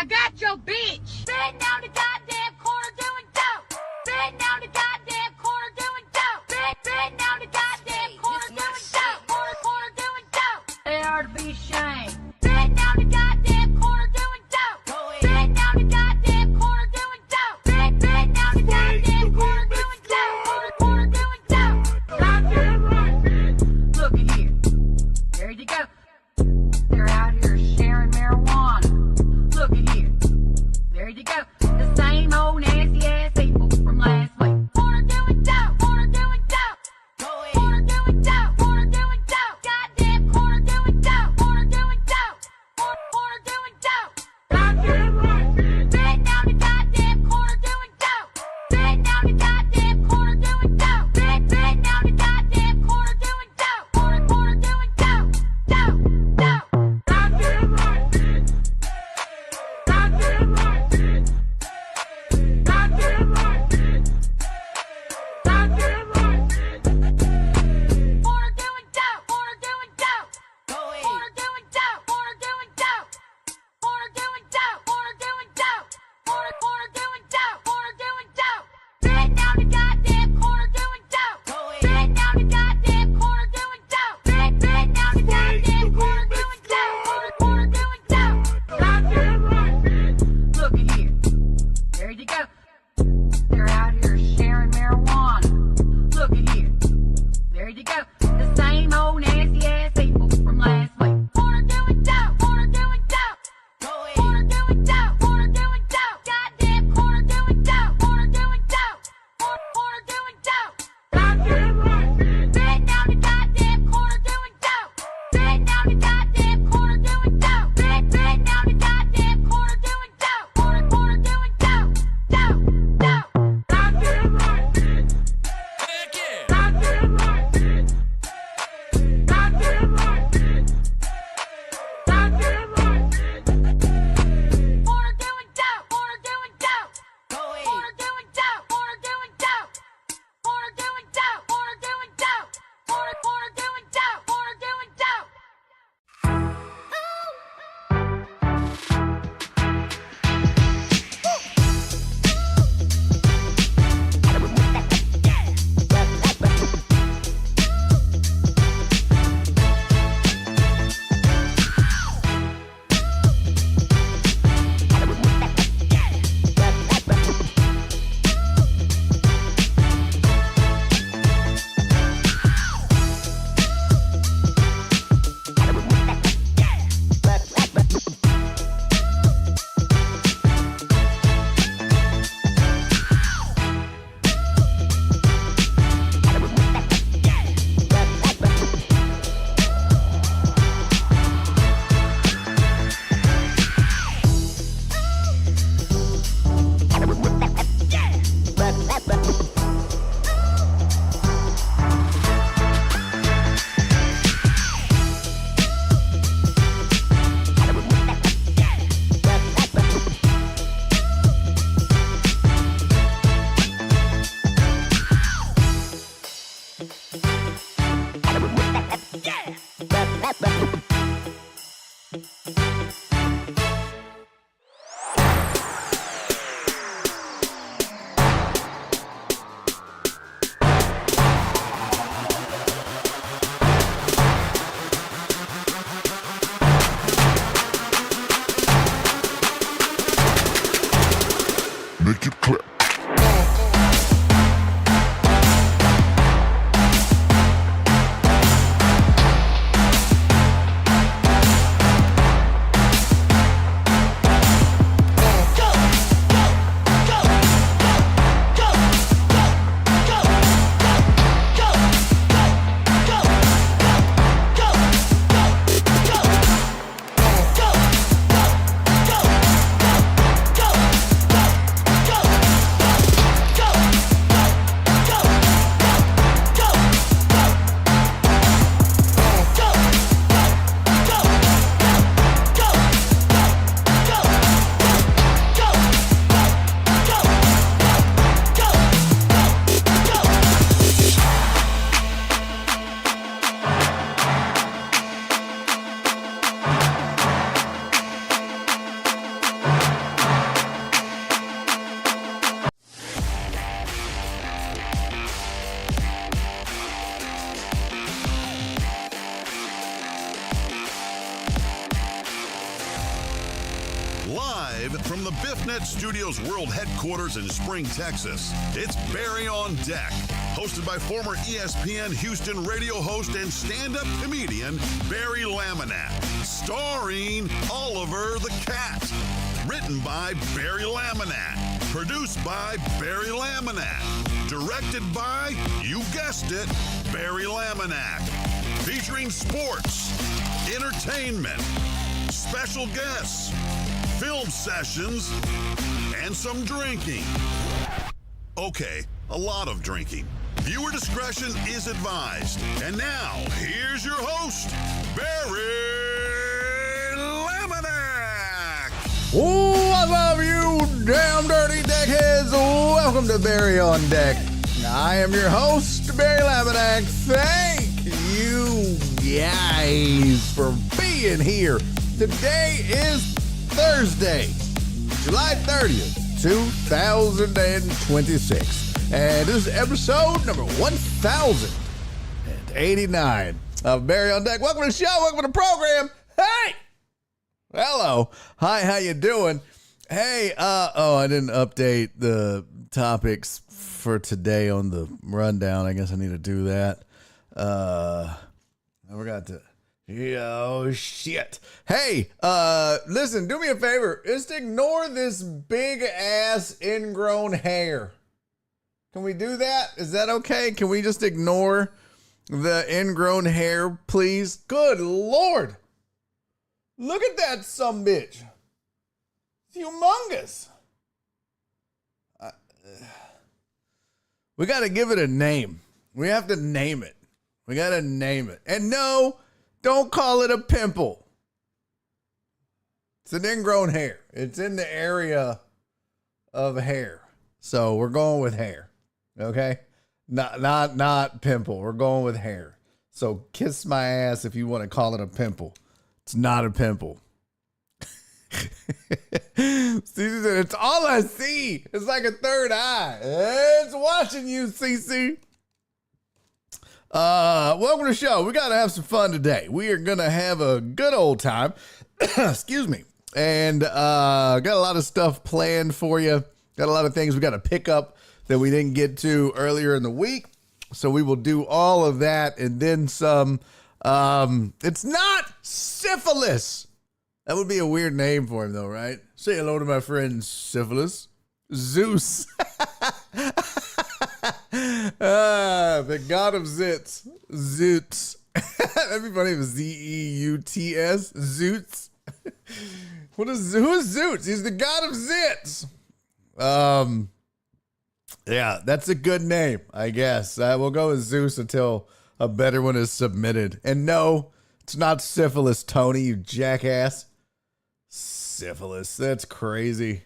I got your bitch. Sitting down the goddamn corner doing dope. Sitting down the goddamn corner doing dope. Sitting down the goddamn corner doing dope. Corner doing dope. They are to be ashamed. Sitting down the goddamn corner doing dope. Sitting down the goddamn corner doing dope. Sitting down the goddamn corner doing dope. Corner doing dope. Goddamn right, bitch. Look at here. There you go. They're out here sharing marijuana. Look at here. There you go. The same old nasty ass people from last week. Corner doing dope. Corner doing dope. Corner doing dope. Corner doing dope. Goddamn corner doing dope. Corner doing dope. Corner doing dope. Goddamn right, bitch. Sitting down the goddamn corner doing dope. Sitting down the goddamn corner doing dope. Sitting down the goddamn corner doing dope. Corner doing dope. Dope. Dope. Goddamn right, bitch. Goddamn right, bitch. Goddamn right, bitch. Goddamn right, bitch. Corner doing dope. Corner doing dope. Corner doing dope. Corner doing dope. Corner doing dope. Corner doing dope. Corner doing dope. Corner doing dope. Sitting down the goddamn corner doing dope. Sitting down the goddamn corner doing dope. Sitting down the goddamn corner doing dope. Corner doing dope. Goddamn right, bitch. Look at here. There you go. They're out here sharing marijuana. Look at here. There you go. The same old nasty ass people from last week. Corner doing dope. Corner doing dope. Corner doing dope. Corner doing dope. Goddamn corner doing dope. Corner doing dope. Corner doing dope. Goddamn right, bitch. Sitting down the goddamn corner doing dope. Sitting down the goddamn corner doing dope. Sitting down the goddamn corner doing dope. Corner doing dope. Dope. Dope. Goddamn right, bitch. Heck yeah. Goddamn right, bitch. From the BiffNet Studios World Headquarters in Spring, Texas, it's Barry on Deck, hosted by former ESPN Houston radio host and stand-up comedian Barry Laminack, starring Oliver the Cat. Written by Barry Laminack, produced by Barry Laminack, directed by, you guessed it, Barry Laminack. Featuring sports, entertainment, special guests, film sessions, and some drinking. Okay, a lot of drinking. Viewer discretion is advised. And now, here's your host, Barry Laminack. What's up, you damn dirty deckheads? Welcome to Barry on Deck. I am your host, Barry Laminack. Thank you guys for being here. Today is Thursday, July 30th, 2026. And this is episode number 1089 of Barry on Deck. Welcome to the show. Welcome to the program. Hey! Hello. Hi, how you doing? Hey, I didn't update the topics for today on the rundown. I guess I need to do that. I forgot to. Oh, shit. Hey, listen, do me a favor. Just ignore this big ass ingrown hair. Can we do that? Is that okay? Can we just ignore the ingrown hair, please? Good Lord. Look at that sumbitch. It's humongous. We got to give it a name. We have to name it. We got to name it. And no, don't call it a pimple. It's an ingrown hair. It's in the area of hair. So we're going with hair. Okay? Not pimple. We're going with hair. So kiss my ass if you want to call it a pimple. It's not a pimple. Cece said, it's all I see. It's like a third eye. It's watching you, Cece. Welcome to the show. We got to have some fun today. We are going to have a good old time. Excuse me. And got a lot of stuff planned for you. Got a lot of things we got to pick up that we didn't get to earlier in the week. So we will do all of that and then some. It's not syphilis. That would be a weird name for him, though, right? Say hello to my friend Syphilis. Zeus. The god of zits. Zoots. That'd be funny if it was Z-E-U-T-S. Zoots. Who is Zoots? He's the god of zits. Yeah, that's a good name, I guess. We'll go with Zeus until a better one is submitted. And no, it's not syphilis, Tony, you jackass. Syphilis, that's crazy.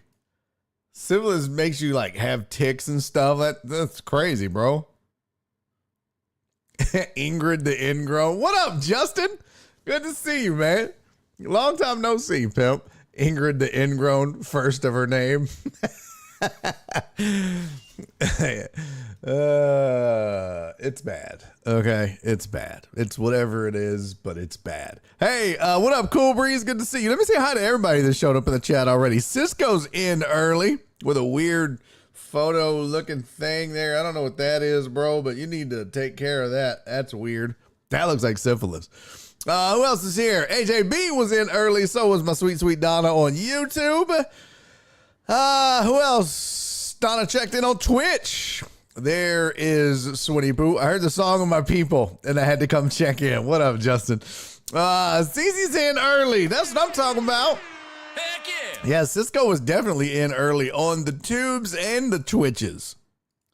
Syphilis makes you like have ticks and stuff. That's crazy, bro. Ingrid the ingrown. What up, Justin? Good to see you, man. Long time no see, pimp. Ingrid the ingrown, first of her name. It's bad. Okay, it's bad. It's whatever it is, but it's bad. Hey, what up, Cool Breeze? Good to see you. Let me say hi to everybody that showed up in the chat already. Cisco's in early with a weird photo looking thing there. I don't know what that is, bro, but you need to take care of that. That's weird. That looks like syphilis. Who else is here? AJB was in early. So was my sweet, sweet Donna on YouTube. Who else? Donna checked in on Twitch. There is Swinny Poo. I heard the song of my people, and I had to come check in. What up, Justin? Cece's in early. That's what I'm talking about. Heck yeah. Yeah, Cisco was definitely in early on the tubes and the Twitches.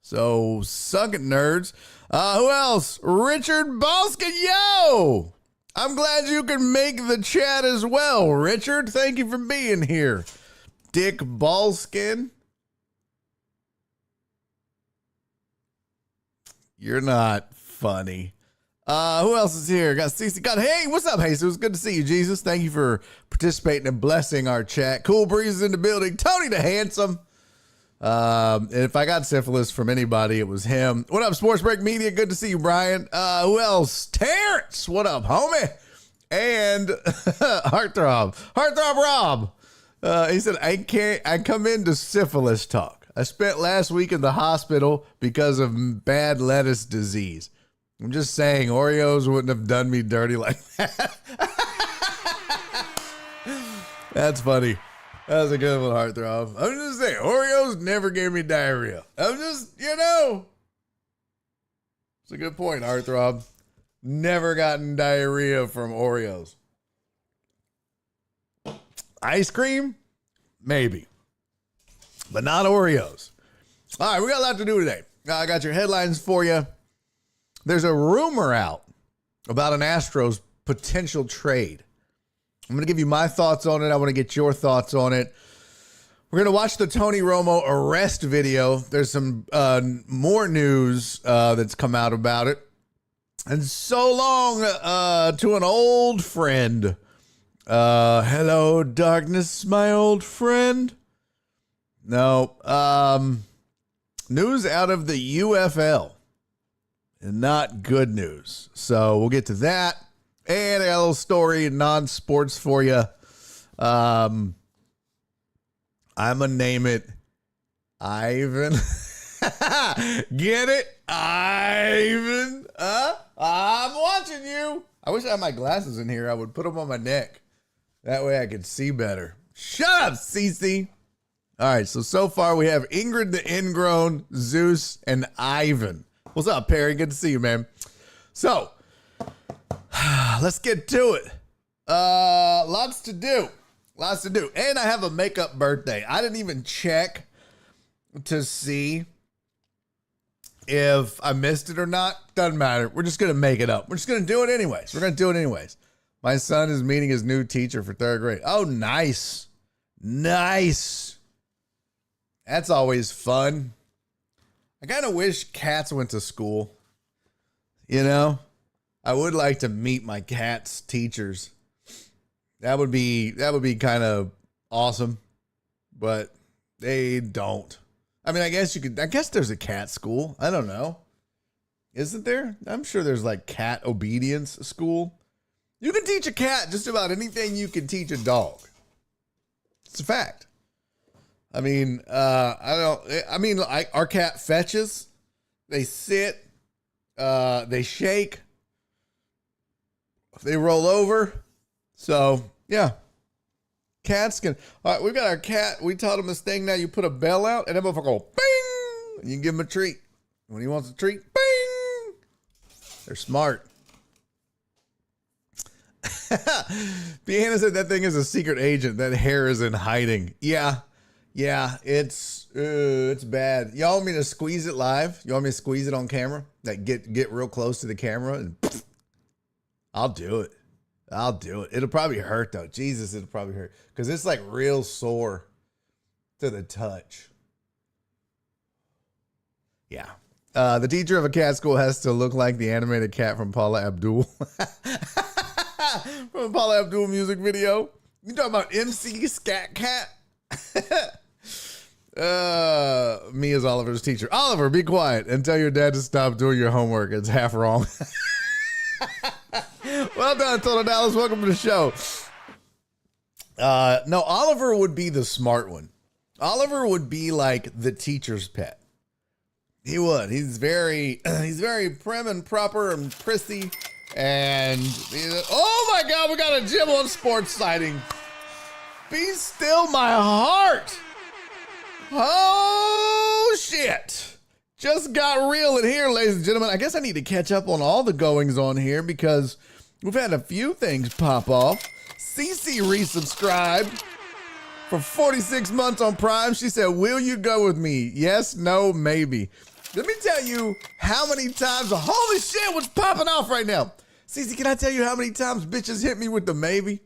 So, suck it, nerds. Who else? Richard Balskin. Yo! I'm glad you can make the chat as well, Richard. Thank you for being here. Dick Balskin. You're not funny. Who else is here? Got Cece. Got, hey, what's up, Jesus? Good to see you, Jesus. Thank you for participating and blessing our chat. Cool Breeze in the building. Tony the Handsome. And if I got syphilis from anybody, it was him. What up, Sports Break Media? Good to see you, Brian. Who else? Terrence. What up, homie? And Heartthrob Rob. He said, I come into syphilis talk. I spent last week in the hospital because of bad lettuce disease. I'm just saying Oreos wouldn't have done me dirty like that. That's funny. That was a good one, Heartthrob. I'm just saying, Oreos never gave me diarrhea. I'm just, it's a good point, Heartthrob. Never gotten diarrhea from Oreos. Ice cream? Maybe. But not Oreos. All right, we got a lot to do today. I got your headlines for you. There's a rumor out about an Astros potential trade. I'm going to give you my thoughts on it. I want to get your thoughts on it. We're going to watch the Tony Romo arrest video. There's some more news that's come out about it. And so long to an old friend. Hello, darkness, my old friend. No. News out of the UFL. And not good news. So we'll get to that. And I got a little story, non-sports for you. I'm going to name it Ivan. Get it? Ivan. I'm watching you. I wish I had my glasses in here. I would put them on my neck. That way I could see better. Shut up, Cece. All right, so far we have Ingrid the Ingrown, Zeus, and Ivan. What's up, Perry? Good to see you, man. So, let's get to it. Lots to do. And I have a makeup birthday. I didn't even check to see if I missed it or not. Doesn't matter. We're just going to make it up. We're just going to do it anyways. My son is meeting his new teacher for 3rd grade. Oh, nice. That's always fun. I kind of wish cats went to school. I would like to meet my cat's teachers. That would be kind of awesome, but they don't. I mean, I guess there's a cat school. I don't know. Isn't there? I'm sure there's like cat obedience school. You can teach a cat just about anything you can teach a dog. It's a fact. I mean, our cat fetches, they sit, they shake, they roll over. So, yeah. Cats can. All right, we got our cat. We taught him this thing now. You put a bell out, and that motherfucker go bing, and you can give him a treat. When he wants a treat, bing. They're smart. Deanna said that thing is a secret agent. That hair is in hiding. Yeah, it's bad. Y'all want me to squeeze it live? You want me to squeeze it on camera? Like get real close to the camera, and I'll do it. It'll probably hurt though. Jesus, it'll probably hurt because it's like real sore to the touch. Yeah. The teacher of a cat school has to look like the animated cat from Paula Abdul. From a Paula Abdul music video. You talking about MC Scat Cat? Me as Oliver's teacher. Oliver, be quiet and tell your dad to stop doing your homework. It's half wrong. Well done, Total Dallas. Welcome to the show. No, Oliver would be the smart one. Oliver would be like the teacher's pet. He would. He's very prim and proper and prissy. And oh my God, we got a Jim on Sports sighting. Be still my heart. Oh shit. Just got real in here, ladies and gentlemen. I guess I need to catch up on all the goings on here because we've had a few things pop off. Cece resubscribed for 46 months on Prime. She said, will you go with me? Yes, no, maybe. Let me tell you how many times, holy shit, what's popping off right now? Cece, can I tell you how many times bitches hit me with the maybe?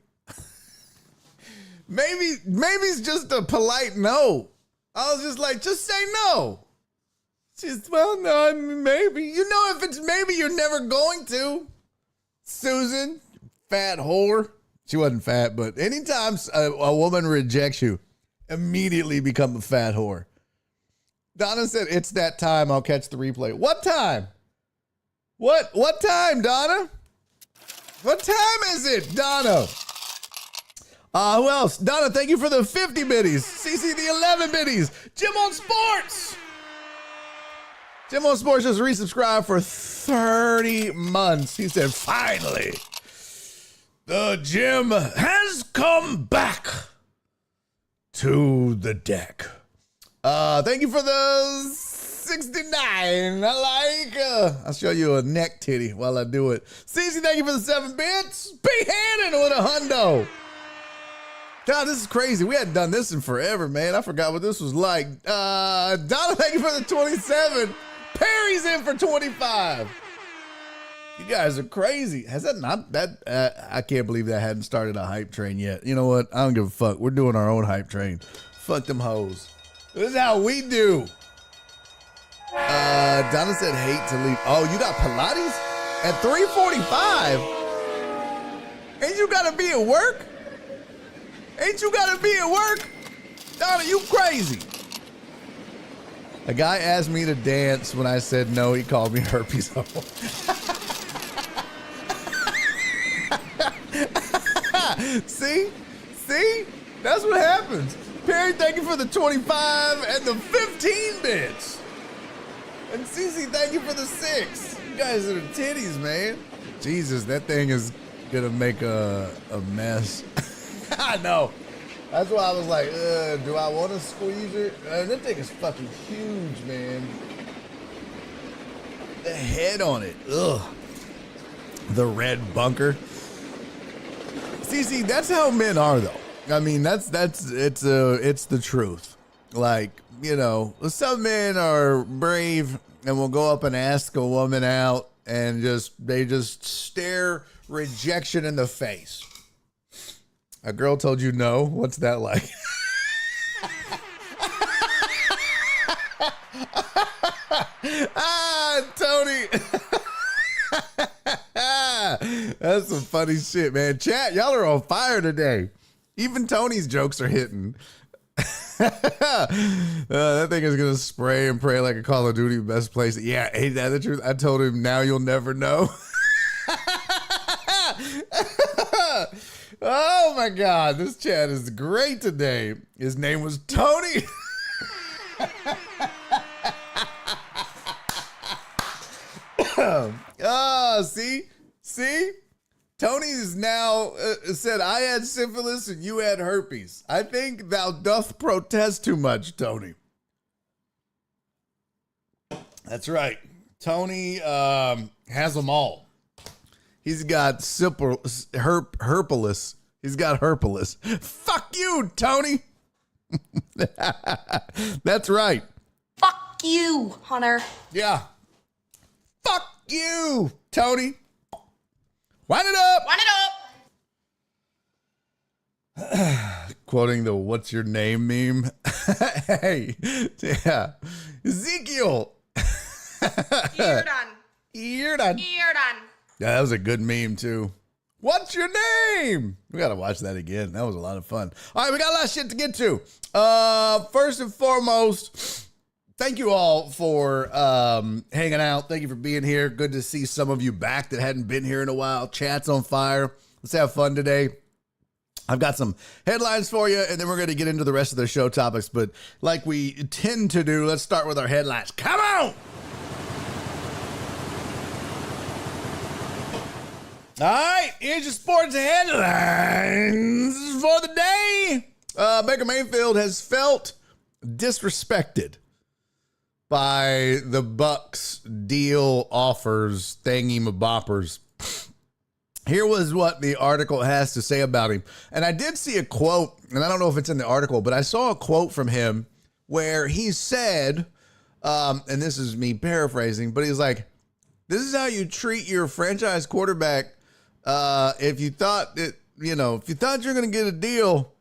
Maybe's just a polite no. I was just like, just say no. She's, well, no, maybe. You know, if it's maybe, you're never going to. Susan, fat whore. She wasn't fat, but anytime a woman rejects you, immediately become a fat whore. Donna said, it's that time. I'll catch the replay. What time? What time, Donna? What time is it, Donna? Who else? Donna, thank you for the 50 biddies. CC, the 11 biddies. Jim on Sports. Jim on Sports just resubscribed for 30 months. He said, finally, the Jim has come back to the deck. Thank you for the 69. I'll show you a neck titty while I do it. CC, thank you for the 7 bits. B. Hannon with a hundo. God, this is crazy. We hadn't done this in forever, man. I forgot what this was like. Donna, thank you for the 27. Perry's in for 25. You guys are crazy. Has that not, I can't believe that hadn't started a hype train yet. You know what? I don't give a fuck. We're doing our own hype train. Fuck them hoes. This is how we do. Donna said hate to leave. Oh, you got Pilates at 3:45? Ain't you gotta be at work? Ain't you gotta be at work? Donna, you crazy. A guy asked me to dance. When I said no, he called me herpes homo. See? That's what happens. Perry, thank you for the 25 and the 15 bits. And Cece, thank you for the 6. You guys are the titties, man. Jesus, that thing is gonna make a mess. I know. That's why I was like, do I want to squeeze it? That thing is fucking huge, man. The head on it, ugh. The red bunker. See, that's how men are, though. I mean, it's the truth. Like, you know, some men are brave and will go up and ask a woman out and they just stare rejection in the face. A girl told you no? What's that like? Tony. That's some funny shit, man. Chat, y'all are on fire today. Even Tony's jokes are hitting. That thing is going to spray and pray like a Call of Duty best place. Yeah, ain't that the truth? I told him, now you'll never know. Oh my God, this chat is great today. His name was Tony. See? Tony is now said, I had syphilis and you had herpes. I think thou doth protest too much, Tony. That's right. Tony has them all. He's got herpeless. He's got herpeless. Fuck you, Tony. That's right. Fuck you, Hunter. Yeah. Fuck you, Tony. Wind it up. Wind it up. Quoting the "What's your name" meme. Hey, yeah, Ezekiel. You're done. You're done. You're done. Yeah, that was a good meme too. What's your name? We gotta watch that again. That was a lot of fun. All right, we got a lot of shit to get to. First and foremost, thank you all for hanging out. Thank you for being here. Good to see some of you back that hadn't been here in a while. Chat's on fire. Let's have fun today. I've got some headlines for you, and then we're going to get into the rest of the show topics. But like we tend to do, let's start with our headlines. Come on! All right, here's your sports headlines for the day. Baker Mayfield has felt disrespected by the Bucks deal offers thingy-maboppers. Here was what the article has to say about him. And I did see a quote, and I don't know if it's in the article, but I saw a quote from him where he said, and this is me paraphrasing, but he's like, this is how you treat your franchise quarterback. If you thought that, if you thought you're going to get a deal,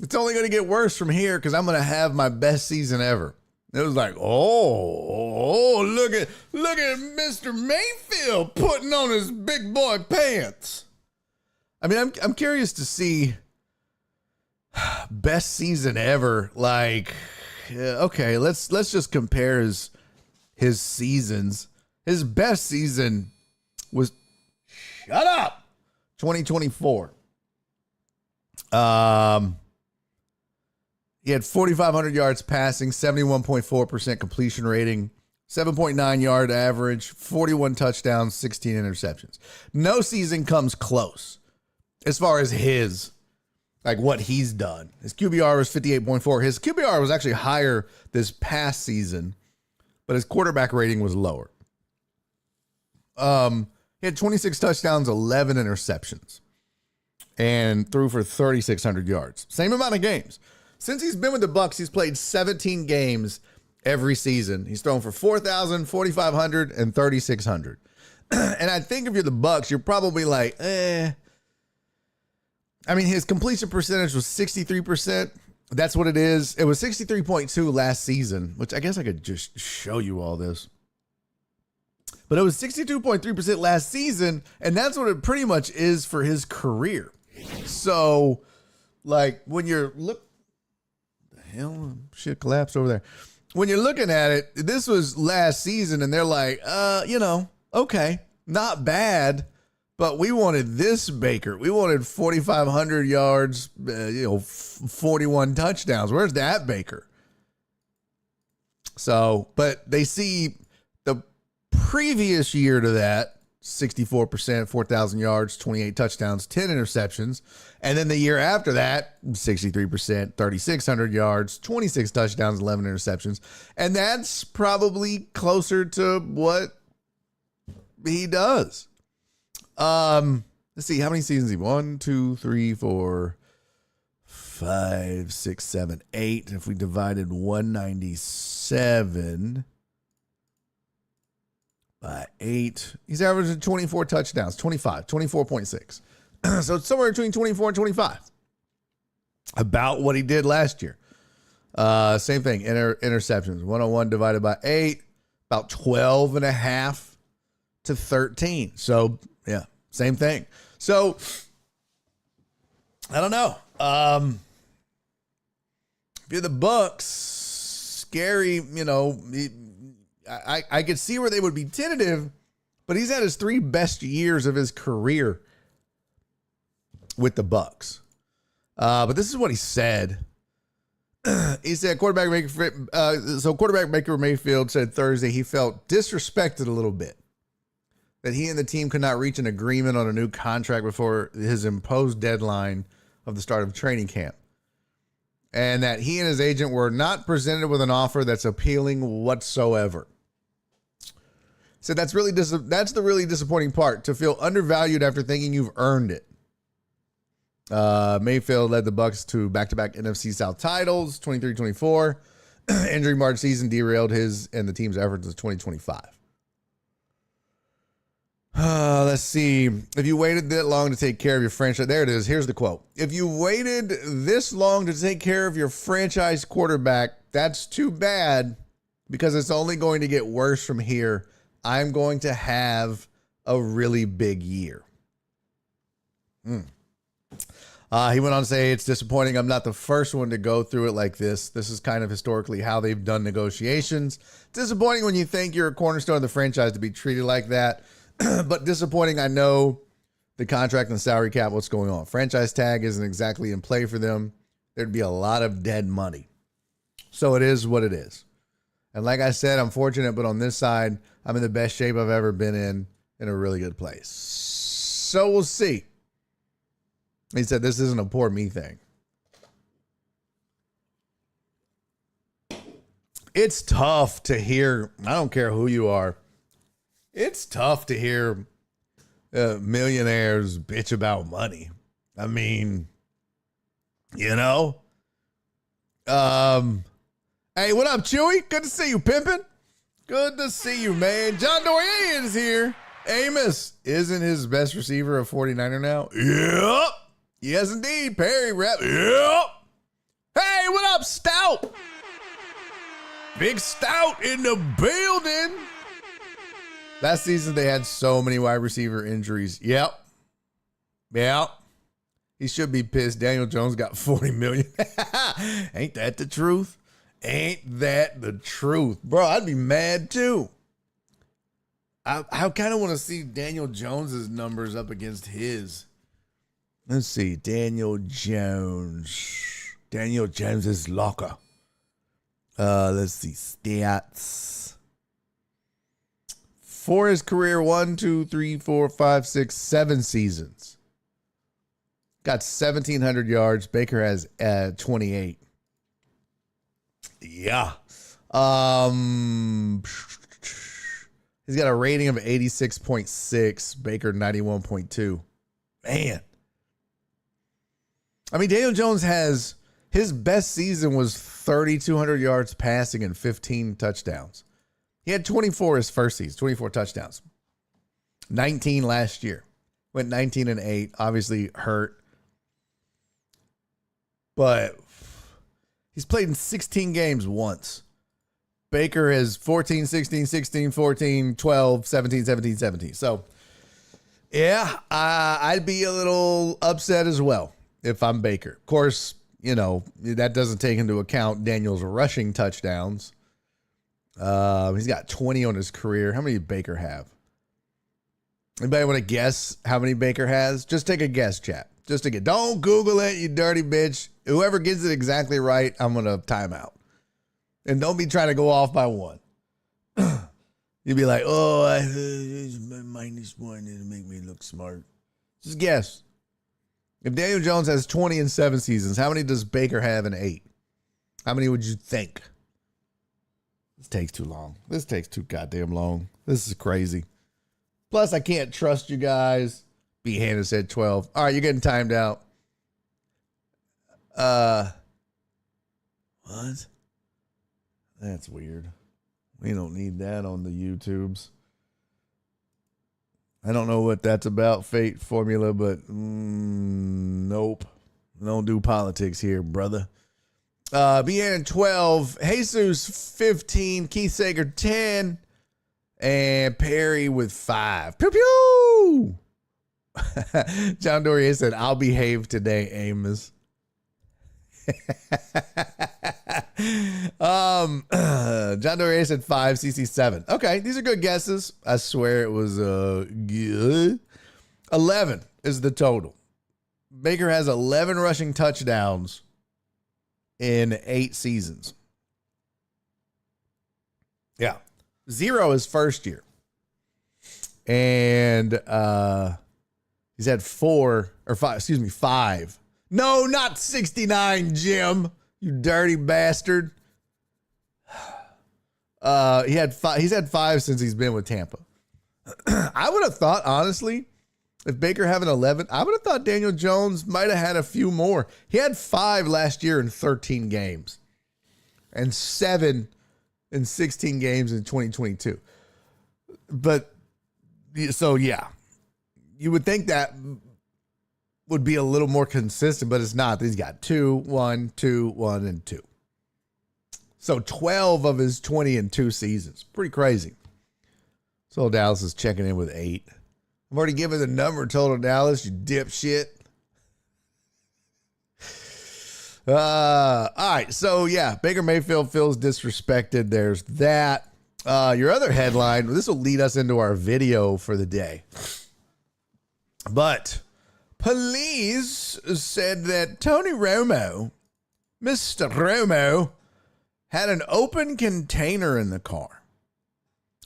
it's only going to get worse from here because I'm going to have my best season ever. It was like, look at Mr. Mayfield putting on his big boy pants. I mean, I'm curious to see best season ever. Like, okay, let's just compare his seasons. His best season was, shut up, 2024. He had 4,500 yards passing, 71.4% completion rating, 7.9 yard average, 41 touchdowns, 16 interceptions. No season comes close as far as what he's done. His QBR was 58.4. His QBR was actually higher this past season, but his quarterback rating was lower. He had 26 touchdowns, 11 interceptions, and threw for 3,600 yards. Same amount of games. Since he's been with the Bucs, he's played 17 games every season. He's thrown for 4,000, 4,500, and 3,600. And I think if you're the Bucs, you're probably like, I mean, his completion percentage was 63%. That's what it is. It was 63.2 last season, which I guess I could just show you all this. But it was 62.3% last season, and that's what it pretty much is for his career. So, like, when you're shit collapsed over there. When you're looking at it, this was last season, and they're like, okay, not bad, but we wanted this Baker. We wanted 4,500 yards, 41 touchdowns. Where's that Baker? So, but they see the previous year to that, 64%, 4,000 yards, 28 touchdowns, 10 interceptions. And then the year after that, 63%, 3,600 yards, 26 touchdowns, 11 interceptions. And that's probably closer to what he does. Let's see, how many seasons? 1, 2, 3, 4, 5, 6, 7, 8. If we divided 197 by 8, he's averaging 24 touchdowns, 24.6. So it's somewhere between 24 and 25. About what he did last year. Same thing, interceptions. 101 divided by 8, about 12 and a half to 13. So, yeah, same thing. So, I don't know. If you're the Bucs, scary, I could see where they would be tentative, but he's had his 3 best years of his career with the Bucs. But this is what he said. He said, quarterback Baker Mayfield said Thursday he felt disrespected a little bit, that he and the team could not reach an agreement on a new contract before his imposed deadline of the start of training camp, and that he and his agent were not presented with an offer that's appealing whatsoever. So that's the really disappointing part, to feel undervalued after thinking you've earned it. Mayfield led the Bucs to back-to-back NFC South titles, 23-24. Injury March season derailed his and the team's efforts in 2025. Let's see. If you waited that long to take care of your franchise, there it is. Here's the quote. If you waited this long to take care of your franchise quarterback, that's too bad, because it's only going to get worse from here. I'm going to have a really big year. He went on to say, it's disappointing. I'm not the first one to go through it like this. This is kind of historically how they've done negotiations. Disappointing when you think you're a cornerstone of the franchise to be treated like that. But disappointing, I know the contract and the salary cap, what's going on. Franchise tag isn't exactly in play for them. There'd be a lot of dead money. So it is what it is. And like I said, I'm fortunate, but on this side, I'm in the best shape I've ever been in a really good place. So we'll see. He said, this isn't a poor me thing. It's tough to hear. I don't care who you are. It's tough to hear millionaires bitch about money. I mean, Hey, what up, Chewy? Good to see you, pimpin'. Good to see you, man. John Dorian is here. Amos isn't his best receiver a 49er now? Yep. Yes, indeed. Perry rep. Yep. Hey, what up, Stout? Big Stout in the building. Last season, they had so many wide receiver injuries. Yep. He should be pissed. Daniel Jones got $40 million. Ain't that the truth? Ain't that the truth? Bro, I'd be mad too. I kind of want to see Daniel Jones's numbers up against his. Let's see. Daniel Jones. Daniel Jones's locker. Let's see. Stats. For his career, 1, 2, 3, 4, 5, 6, 7 seasons. Got 1,700 yards. Baker has 28. Yeah. He's got a rating of 86.6. Baker 91.2. Man. I mean, Daniel Jones has his best season was 3,200 yards passing and 15 touchdowns. He had 24 his first season, 24 touchdowns. 19 last year. Went 19-8. Obviously hurt. But he's played in 16 games once. Baker has 14, 16, 16, 14, 12, 17, 17, 17. So, yeah, I'd be a little upset as well if I'm Baker. Of course, you know, that doesn't take into account Daniel's rushing touchdowns. He's got 20 on his career. How many did Baker have? Anybody want to guess how many Baker has? Just take a guess, chat. Just a guess. Don't Google it, you dirty bitch. Whoever gets it exactly right, I'm going to time out. And don't be trying to go off by one. You'll be like, oh, -1 to make me look smart. Just guess. If Daniel Jones has 20 in 7 seasons, how many does Baker have in 8? How many would you think? This takes too long. This takes too goddamn long. This is crazy. Plus, I can't trust you guys. B. Hannah said 12. All right, you're getting timed out. What? That's weird. We don't need that on the YouTubes. I don't know what that's about, Fate Formula, but nope. Don't do politics here, brother. BN 12, Jesus 15, Keith Sager 10, and Perry with 5. Pew pew! John Dorier said, I'll behave today, Amos. John Dorier said 5, CC 7. Okay, these are good guesses. I swear it was good. 11 is the total. Baker has 11 rushing touchdowns in 8 seasons. Yeah. 0 is first year. And he's had 5. No, not 69, Jim. You dirty bastard. He's had 5 since he's been with Tampa. I would have thought, honestly, if Baker having 11, I would have thought Daniel Jones might have had a few more. He had 5 last year in 13 games and 7 in 16 games in 2022. But so, yeah, you would think that would be a little more consistent, but it's not. He's got 2, 1, 2, 1, and 2. So 12 of his 20 in 2 seasons. Pretty crazy. So Dallas is checking in with 8. I've already given the number total, Dallas, you dipshit. All right. So, yeah, Baker Mayfield feels disrespected. There's that. Your other headline, this will lead us into our video for the day. But police said that Tony Romo, Mr. Romo, had an open container in the car.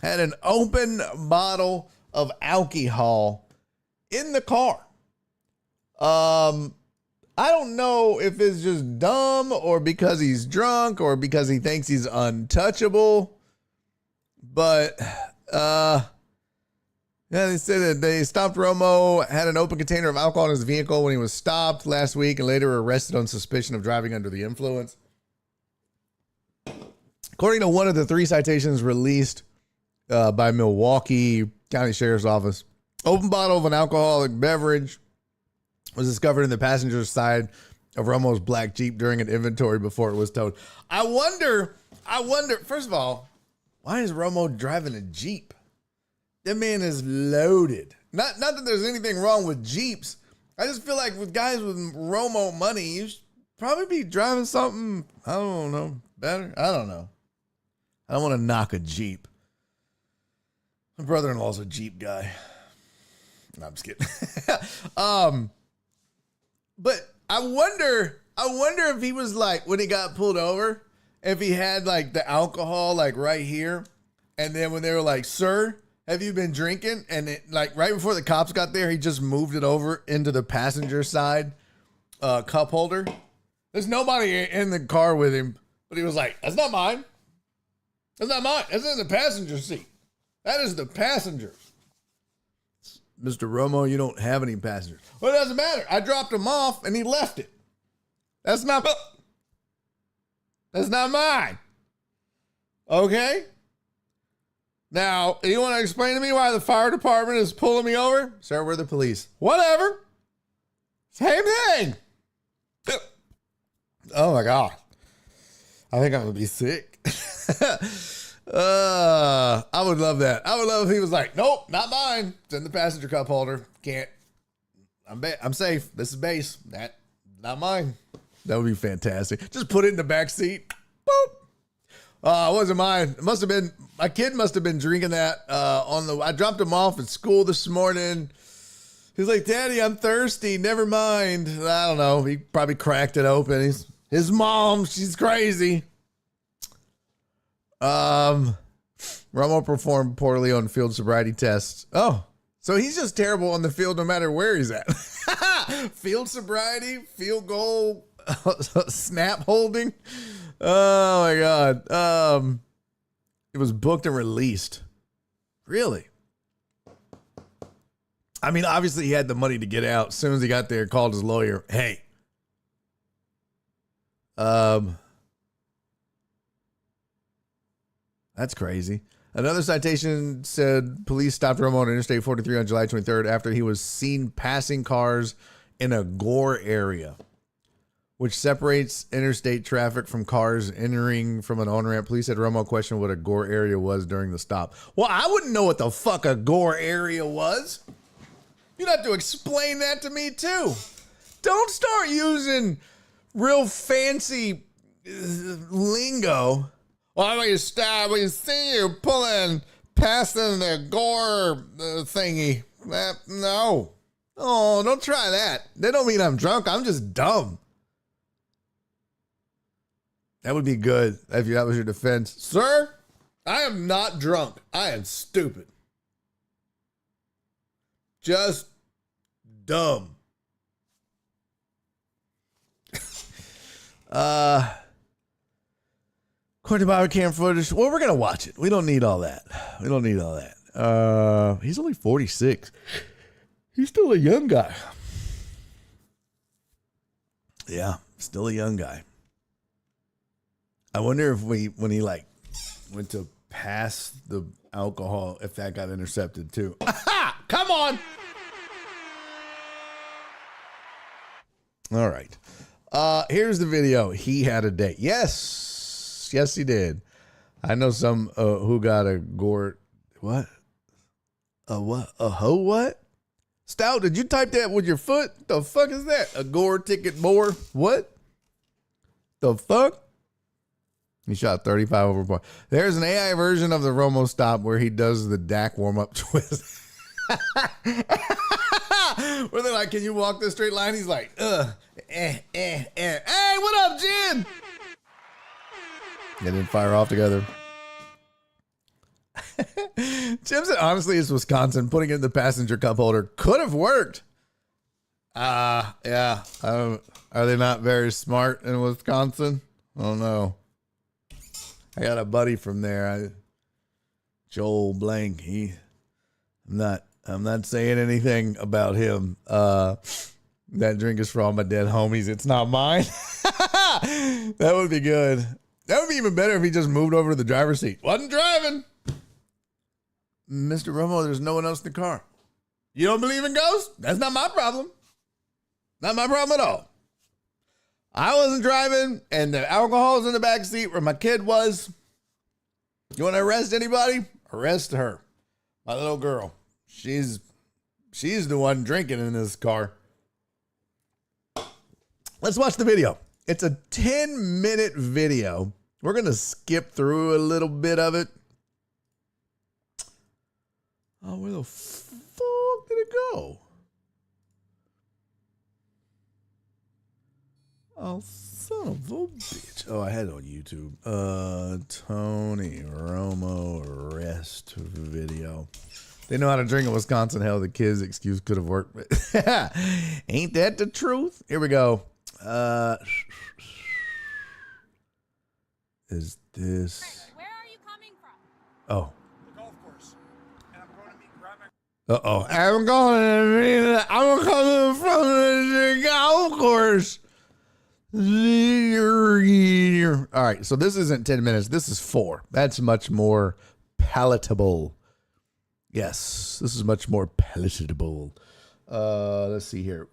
Had an open bottle of alcohol in the car. I don't know if it's just dumb or because he's drunk or because he thinks he's untouchable. But yeah, they said that they stopped Romo, had an open container of alcohol in his vehicle when he was stopped last week and later arrested on suspicion of driving under the influence. According to one of the 3 citations released by Milwaukee County Sheriff's Office, open bottle of an alcoholic beverage was discovered in the passenger's side of Romo's black Jeep during an inventory before it was towed. I wonder, first of all, why is Romo driving a Jeep? That man is loaded. Not that there's anything wrong with Jeeps. I just feel like with guys with Romo money, you should probably be driving something, I don't know, better. I don't know. I don't want to knock a Jeep. My brother-in-law's a Jeep guy. No, I'm just kidding. But I wonder if he was like, when he got pulled over, if he had like the alcohol like right here. And then when they were like, sir, have you been drinking? And it, like right before the cops got there, he just moved it over into the passenger side cup holder. There's nobody in the car with him, but he was like, that's not mine. That's not mine. That's in the passenger seat. That is the passenger. Mr. Romo, you don't have any passengers. Well, it doesn't matter. I dropped him off and he left it. That's not mine. Okay? Now, you want to explain to me why the fire department is pulling me over? Sir, we're the police. Whatever. Same thing. Oh my God. I think I'm going to be sick. I would love that. I would love if he was like, nope, not mine. It's in the passenger cup holder. Can't. I'm safe. This is base. Not mine. That would be fantastic. Just put it in the back seat. Boop. It wasn't mine. It must have been, my kid must have been drinking that I dropped him off at school this morning. He's like, Daddy, I'm thirsty. Never mind. I don't know. He probably cracked it open. His mom, she's crazy. Romo performed poorly on field sobriety tests. Oh, so he's just terrible on the field no matter where he's at. Field sobriety, field goal, snap holding. Oh my God. It was booked and released. Really? I mean, obviously he had the money to get out. As soon as he got there, called his lawyer. Hey. That's crazy. Another citation said police stopped Romo on Interstate 43 on July 23rd after he was seen passing cars in a gore area, which separates interstate traffic from cars entering from an on-ramp. Police said Romo questioned what a gore area was during the stop. Well, I wouldn't know what the fuck a gore area was. You'd have to explain that to me too. Don't start using real fancy lingo. Well, when you stop, when you see you pulling, passing the gore thingy. No. Oh, don't try that. They don't mean I'm drunk. I'm just dumb. That would be good if that was your defense. Sir, I am not drunk. I am stupid. Just dumb. According to body cam footage, well, we're going to watch it. We don't need all that. He's only 46. He's still a young guy. Yeah, still a young guy. I wonder if when he like went to pass the alcohol, if that got intercepted too. Aha! Come on. All right. Here's the video. He had a date. Yes, he did. I know some who got a gore. What? A what? A hoe what? Stout, did you type that with your foot? The fuck is that? A gore ticket more? What? The fuck? He shot 35 over par. There's an AI version of the Romo stop where he does the Dak warm-up twist. Where they're like, can you walk this straight line? He's like, Hey, what up, Jen? They didn't fire off together. Jim said, honestly, it's Wisconsin. Putting it in the passenger cup holder could have worked. Yeah. Are they not very smart in Wisconsin? I don't know. I got a buddy from there. Joel Blank. I'm not saying anything about him. That drink is for all my dead homies. It's not mine. That would be good. That would be even better if he just moved over to the driver's seat. Wasn't driving. Mr. Romo, there's no one else in the car. You don't believe in ghosts? That's not my problem. Not my problem at all. I wasn't driving, and the alcohol's in the back seat where my kid was. You want to arrest anybody? Arrest her. My little girl. She's the one drinking in this car. Let's watch the video. It's a 10-minute video. We're going to skip through a little bit of it. Oh, where the fuck did it go? Oh, son of a bitch. Oh, I had it on YouTube. Tony Romo arrest video. They know how to drink in Wisconsin. Hell, the kids' excuse could have worked. Ain't that the truth? Here we go. Is this? Where are you coming from? Oh. The golf course. And I'm going to meet Grandma. Uh-oh. I'm coming from the golf course. All right, so this isn't 10 minutes. This is 4. That's much more palatable. Yes, this is much more palatable. Let's see here.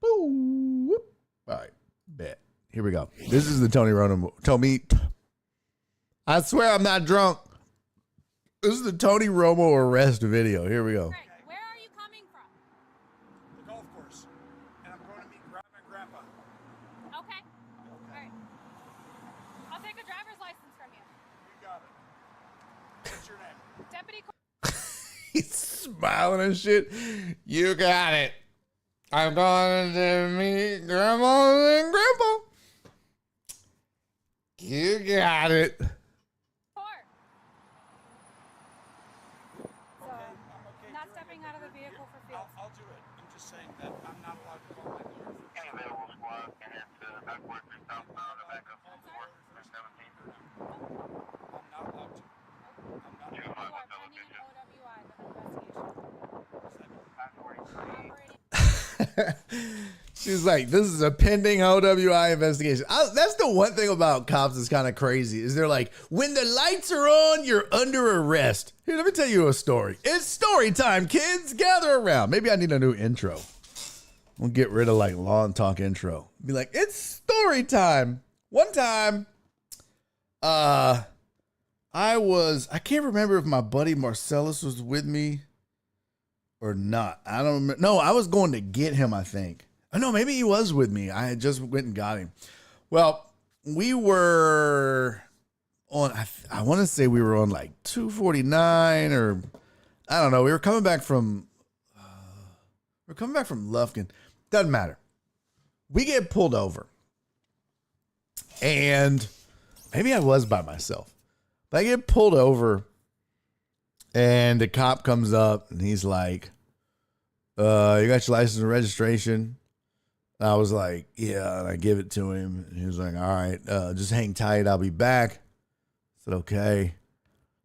Boo. All right, bet. Here we go. This is the Tony Romo. I swear I'm not drunk. This is the Tony Romo arrest video. Here we go. Greg, where are you coming from? The golf course. And I'm going to meet Grandma and Grandpa. Okay. All right. I'll take a driver's license from you. You got it. What's your name? Deputy. He's smiling and shit. You got it. I'm going to meet Grandma and Grandpa. You got it. Court. So, I'm okay. not stepping out of the vehicle for field. I'll do it. I'm just saying that I'm not allowed to call my lawyer. Any available squad, and it's backward to southbound or back up to 4 or 17. I'm not allowed to. I'm not Two You five, are what's the pending an location? OWI with an investigation. 543. Operating. She's like, this is a pending OWI investigation. That's the one thing about cops that's kind of crazy is they're like, when the lights are on, you're under arrest. Here, let me tell you a story. It's story time, kids. Gather around. Maybe I need a new intro. We'll get rid of like long talk intro. Be like, it's story time. One time, I can't remember if my buddy Marcellus was with me or not. I don't remember. No, I was going to get him, I think. Oh, no, maybe he was with me. I had just went and got him. Well, we were on, I want to say we were on like 249 or I don't know. We were coming back from Lufkin. Doesn't matter. We get pulled over. And maybe I was by myself. But I get pulled over and the cop comes up and he's like, you got your license and registration? I was like, yeah, and I give it to him. And he was like, all right, just hang tight. I'll be back. I said, okay.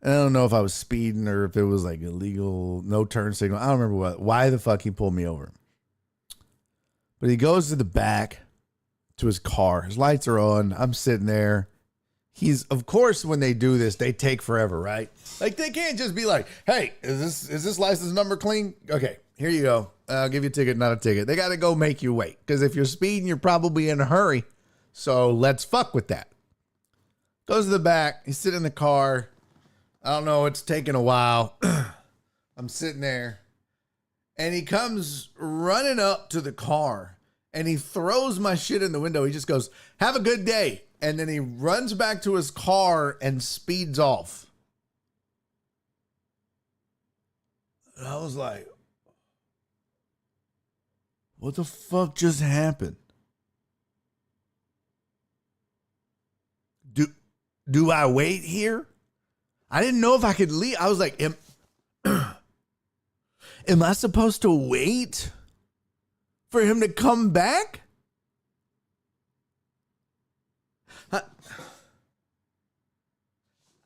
And I don't know if I was speeding or if it was like illegal, no turn signal. I don't remember why the fuck he pulled me over. But he goes to the back to his car. His lights are on. I'm sitting there. Of course, when they do this, they take forever, right? Like they can't just be like, hey, is this license number clean? Okay, here you go. I'll give you a ticket, not a ticket. They got to go make you wait. Because if you're speeding, you're probably in a hurry. So let's fuck with that. Goes to the back. He's sitting in the car. I don't know. It's taking a while. I'm sitting there. And he comes running up to the car. And he throws my shit in the window. He just goes, have a good day. And then he runs back to his car and speeds off. And I was like, what the fuck just happened? Do I wait here? I didn't know if I could leave. I was like, am I supposed to wait for him to come back?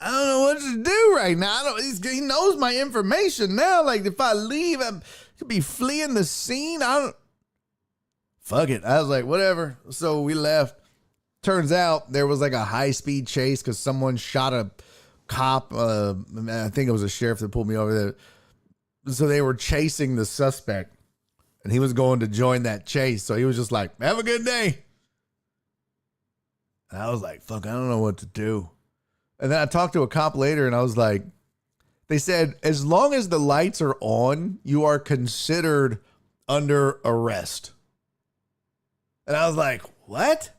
I don't know what to do right now. He knows my information now. Like if I leave, I could be fleeing the scene. Fuck it. I was like, whatever. So we left. Turns out there was like a high-speed chase because someone shot a cop. I think it was a sheriff that pulled me over there. So they were chasing the suspect. And he was going to join that chase. So he was just like, have a good day. And I was like, fuck, I don't know what to do. And then I talked to a cop later and I was like, they said, as long as the lights are on, you are considered under arrest. And I was like, what?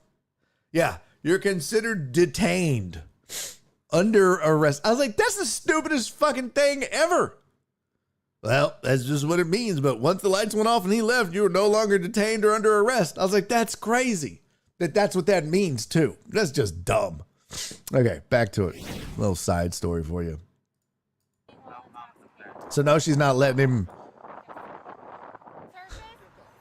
Yeah, you're considered detained under arrest. I was like, that's the stupidest fucking thing ever. Well, that's just what it means. But once the lights went off and he left, you were no longer detained or under arrest. I was like, that's crazy. That's what that means, too. That's just dumb. Okay, back to it. A little side story for you. So no, she's not letting him.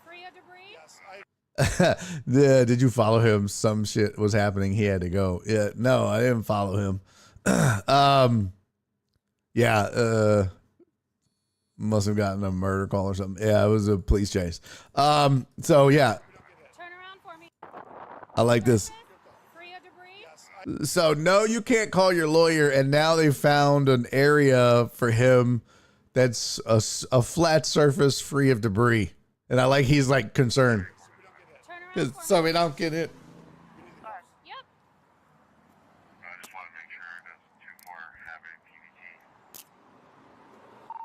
Free of debris? Yeah, did you follow him? Some shit was happening. He had to go. Yeah, no, I didn't follow him. Must have gotten a murder call or something. Yeah, it was a police chase. So yeah, Turn around for me. I like this. Free of debris? So no, you can't call your lawyer, and now they found an area for him that's a flat surface free of debris, and I like he's like concerned Turn around for so we don't get it. me. Yep. I just want to make sure it doesn't too more have a PVG.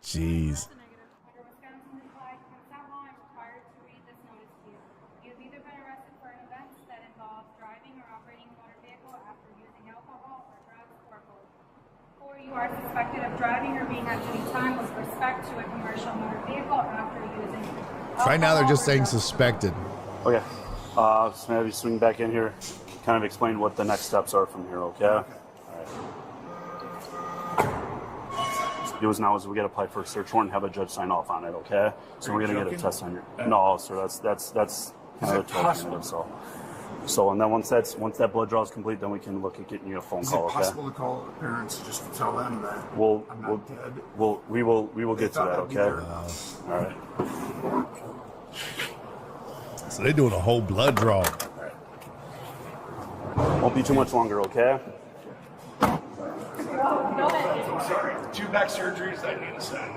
Jeez. Under Wisconsin Applied Consent Law, I'm required to read this notice to you. You've either been arrested for an offense that involves driving or operating a motor vehicle after using alcohol or drugs or both. Or you are suspected of driving or being at any time with respect to a commercial motor vehicle after using alcohol. Right now they're just or saying drugs. suspected. Okay. So maybe swing back in here, kind of explain what the next steps are from here, okay? All right. Do is now is we got to apply for a search warrant and have a judge sign off on it, okay? So we're gonna get a test on your. No, sir. That's kind of the alternative. So and then once that blood draw is complete, then we can look at getting you a phone Is call, it okay? possible to call the parents just to tell them that I'm not dead? We will get to thought that, I'd be okay? there. All right. So they're doing a whole blood draw. Won't be too much longer, okay? I'm sorry. 2 back surgeries. I need a set.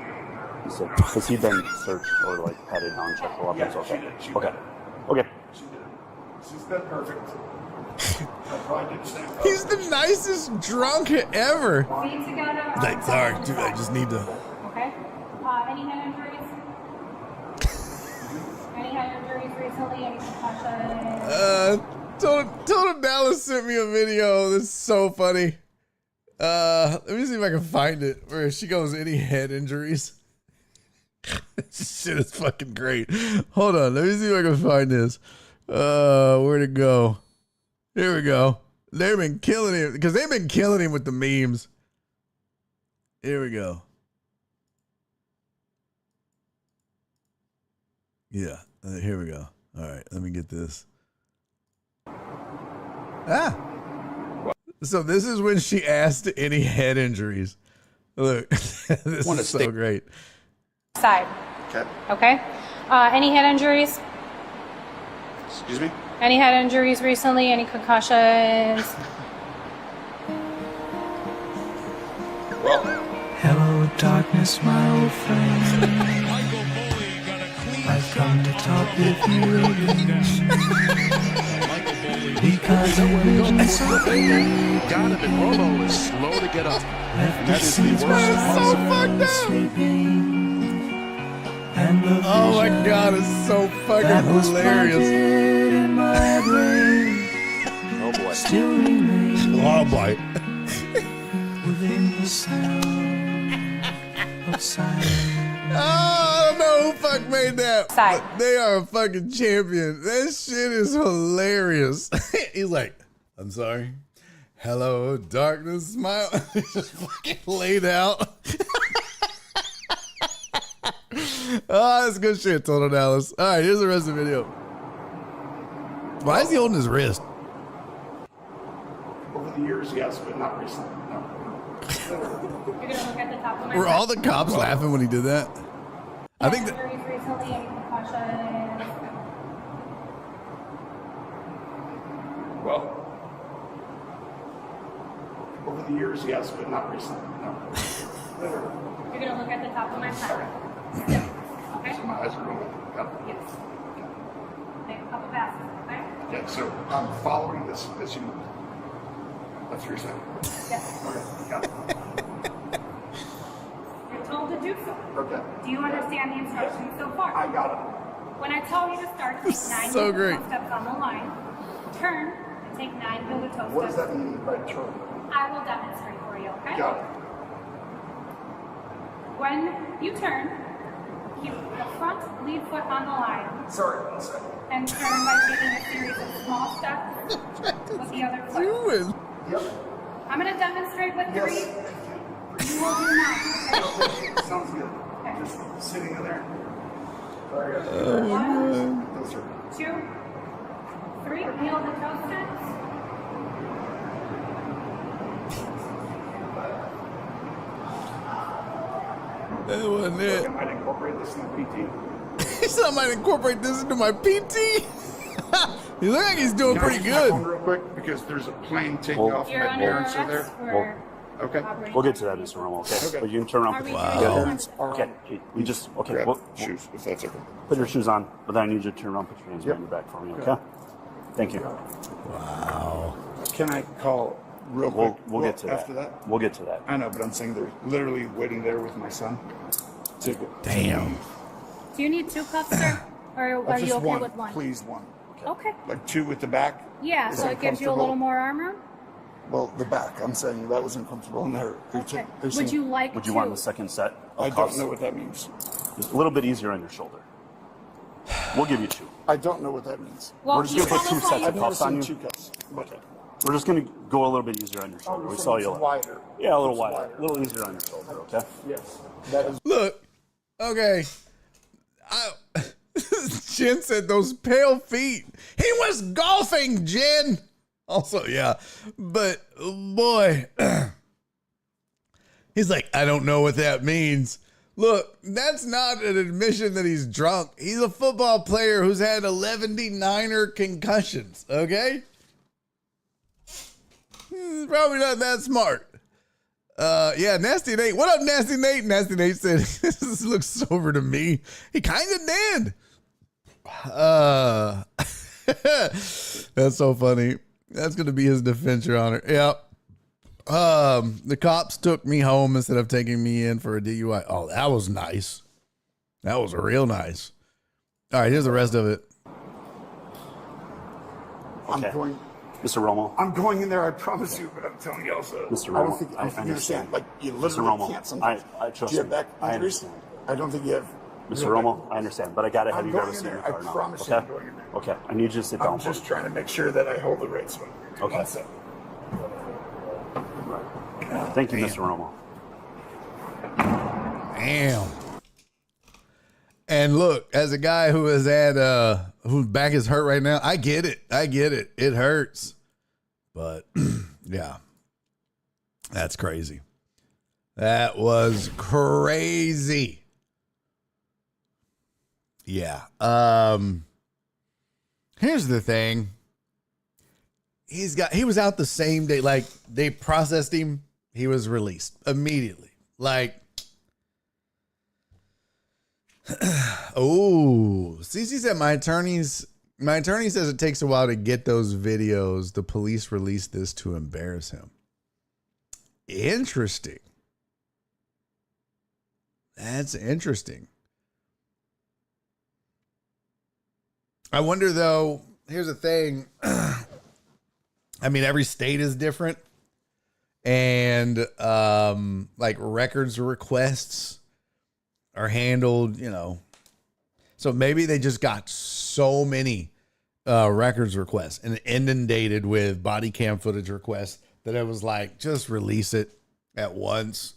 So, has he been searched or like patted down, checked for weapons? Yeah, Okay. she did. Okay. Okay. She did. She's been perfect. I probably did the same. He's the nicest drunk ever. Feet together. Like, sorry, dude, I just need to. Okay. Any head injuries? Any head injuries recently? Any concussions? Total Dallas sent me a video. This is so funny. Let me see if I can find it where she goes, any head injuries. This shit is fucking great. Hold on, let me see if I can find this. Where'd it go? Here we go. They've been killing him because they've been killing him with the memes. Here we go. Yeah, here we go. All right, let me get this. So this is when she asked any head injuries. Look, this is so great. Side. Okay. Okay. Any head injuries? Excuse me? Any head injuries recently? Any concussions? Hello, darkness, my old friend. I've come to talk with you again. Because your vision so Got him, and Romo is slow to get up. left the That is the seeds worst while I possible. was sleeping. And the Oh my vision god, it's so that fucking was hilarious. planted in my brain Oh boy. still remains Oh boy. within the sound of silence. Oh, I don't know who fuck made that. Side. But they are a fucking champion. That shit is hilarious. He's like, I'm sorry. Hello, darkness, smile. He's just fucking laid out. Oh, that's good shit, Total Dallas. All right, here's the rest of the video. Why is he holding his wrist? Over the years, yes, but not recently. No. You're gonna look at the top of my Were head. all the cops laughing when he did that? I think that. Injuries recently? Any concussions? Well, over the years, yes, but not recently. No. You're gonna look at the top of my head. Okay. So my eyes are going. Yes. Make a couple passes. Okay. Yeah, so I'm following this as you. That's what you're saying. Yes. Okay, got it. You're told to do so. Okay. Do you understand the instructions so far? I got it. When I tell you to start, take 9 So heel great. toe steps on the line. Turn and take 9 heel toe steps. What does that mean by turn? I will demonstrate for you, okay? Got it. When you turn, lead foot on the line. Sorry, one second. And turn by taking a series of small steps with the other foot. Doing? Yep. I'm going to demonstrate with Yes. 3. You will do 9. Okay, sounds good. Okay. Just sitting in there. Sorry, guys. 1, Those are 2, 3. Heel to toe stance. That wasn't it. I might incorporate this in the PT. He said I might incorporate this into my PT. He looks like he's doing Can I pretty use my phone good. real quick because there's a plane taking Well- off. You're My under parents are arrest there. for Okay. operating We'll get to that, Mr. Romo. Okay. Okay. But you can turn around. Are Put we your, doing Yeah, this hands are okay. on. We just okay. Grab We'll, shoes, if that's okay. put your shoes on, but then I need you to turn around. Put your hands Yep. behind your back for me. Okay. Thank you. Wow. Can I call real quick? We'll get to after that. that. We'll get to that. I know, but I'm saying they're literally waiting there with my son. To Damn. Do you need 2 cuffs, sir? Or are you just okay one, with 1? please, one. Okay. Like 2 at the back. Yeah, Is so that it gives you a comfortable? little more arm room. Well, the back. I'm saying that was uncomfortable in there. Okay. Would you like Would to? you want the second set? Of I cuffs? don't know what that means. Just a little bit easier on your shoulder. We'll give you 2. I don't know what that means. Well, We're just you gonna put 2 tell us sets how of you- I've never cuffs on seen you. 2 cups. Okay. We're just gonna go a little bit easier on your shoulder. Oh, We so saw it's you. wider. Yeah, a little It's wider. A little easier on your shoulder. Okay. Yes. That is. Look. Okay. Jen said those pale feet. He was golfing, Jen. Also, yeah. But boy, he's like, I don't know what that means. Look, that's not an admission that he's drunk. He's a football player who's had 11 Niner concussions, okay? He's probably not that smart. Yeah, Nasty Nate. What up, Nasty Nate? Nasty Nate said, this looks sober to me. He kind of did. That's so funny. That's going to be his defense, Your Honor. Yep. The cops took me home instead of taking me in for a DUI. Oh, that was nice. That was real nice. All right, here's the rest of it. I'm Okay. going. Mr. Romo. I'm going in there. I promise you. But I'm telling you also. Mr. I don't Romo, think I you understand. understand. Like you Mr. literally Romo, can't. Sometimes. I trust Do you have me. back I injuries? understand. I don't think you have. Mr. real Romo, back- I understand, but I gotta have I'm you grab a going in seat in there. your car I now. promise Okay. you I'm going in there. Okay. I need you to sit down. I'm for just me. trying to make sure that I hold the right spot. Okay. One second. Thank you, Mr. Romo. Damn. And look, as a guy who has had whose back is hurt right now, I get it. It hurts. But yeah. That's crazy. That was crazy. Yeah. Here's the thing. He was out the same day. Like, they processed him. He was released immediately. Like, oh, Cece said my attorney says it takes a while to get those videos. The police released this to embarrass him. Interesting. That's interesting. I wonder though, here's the thing. I mean, every state is different. And like records requests are handled, you know. So maybe they just got so many records requests and inundated with body cam footage requests that it was like, just release it at once.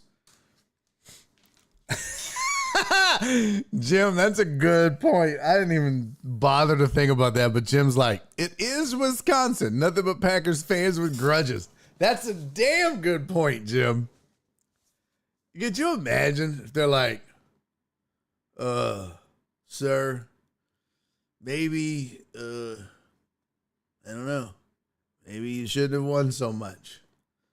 Jim, that's a good point. I didn't even bother to think about that, but Jim's like, it is Wisconsin. Nothing but Packers fans with grudges. That's a damn good point, Jim. Could you imagine if they're like, sir, maybe, I don't know. Maybe you shouldn't have won so much.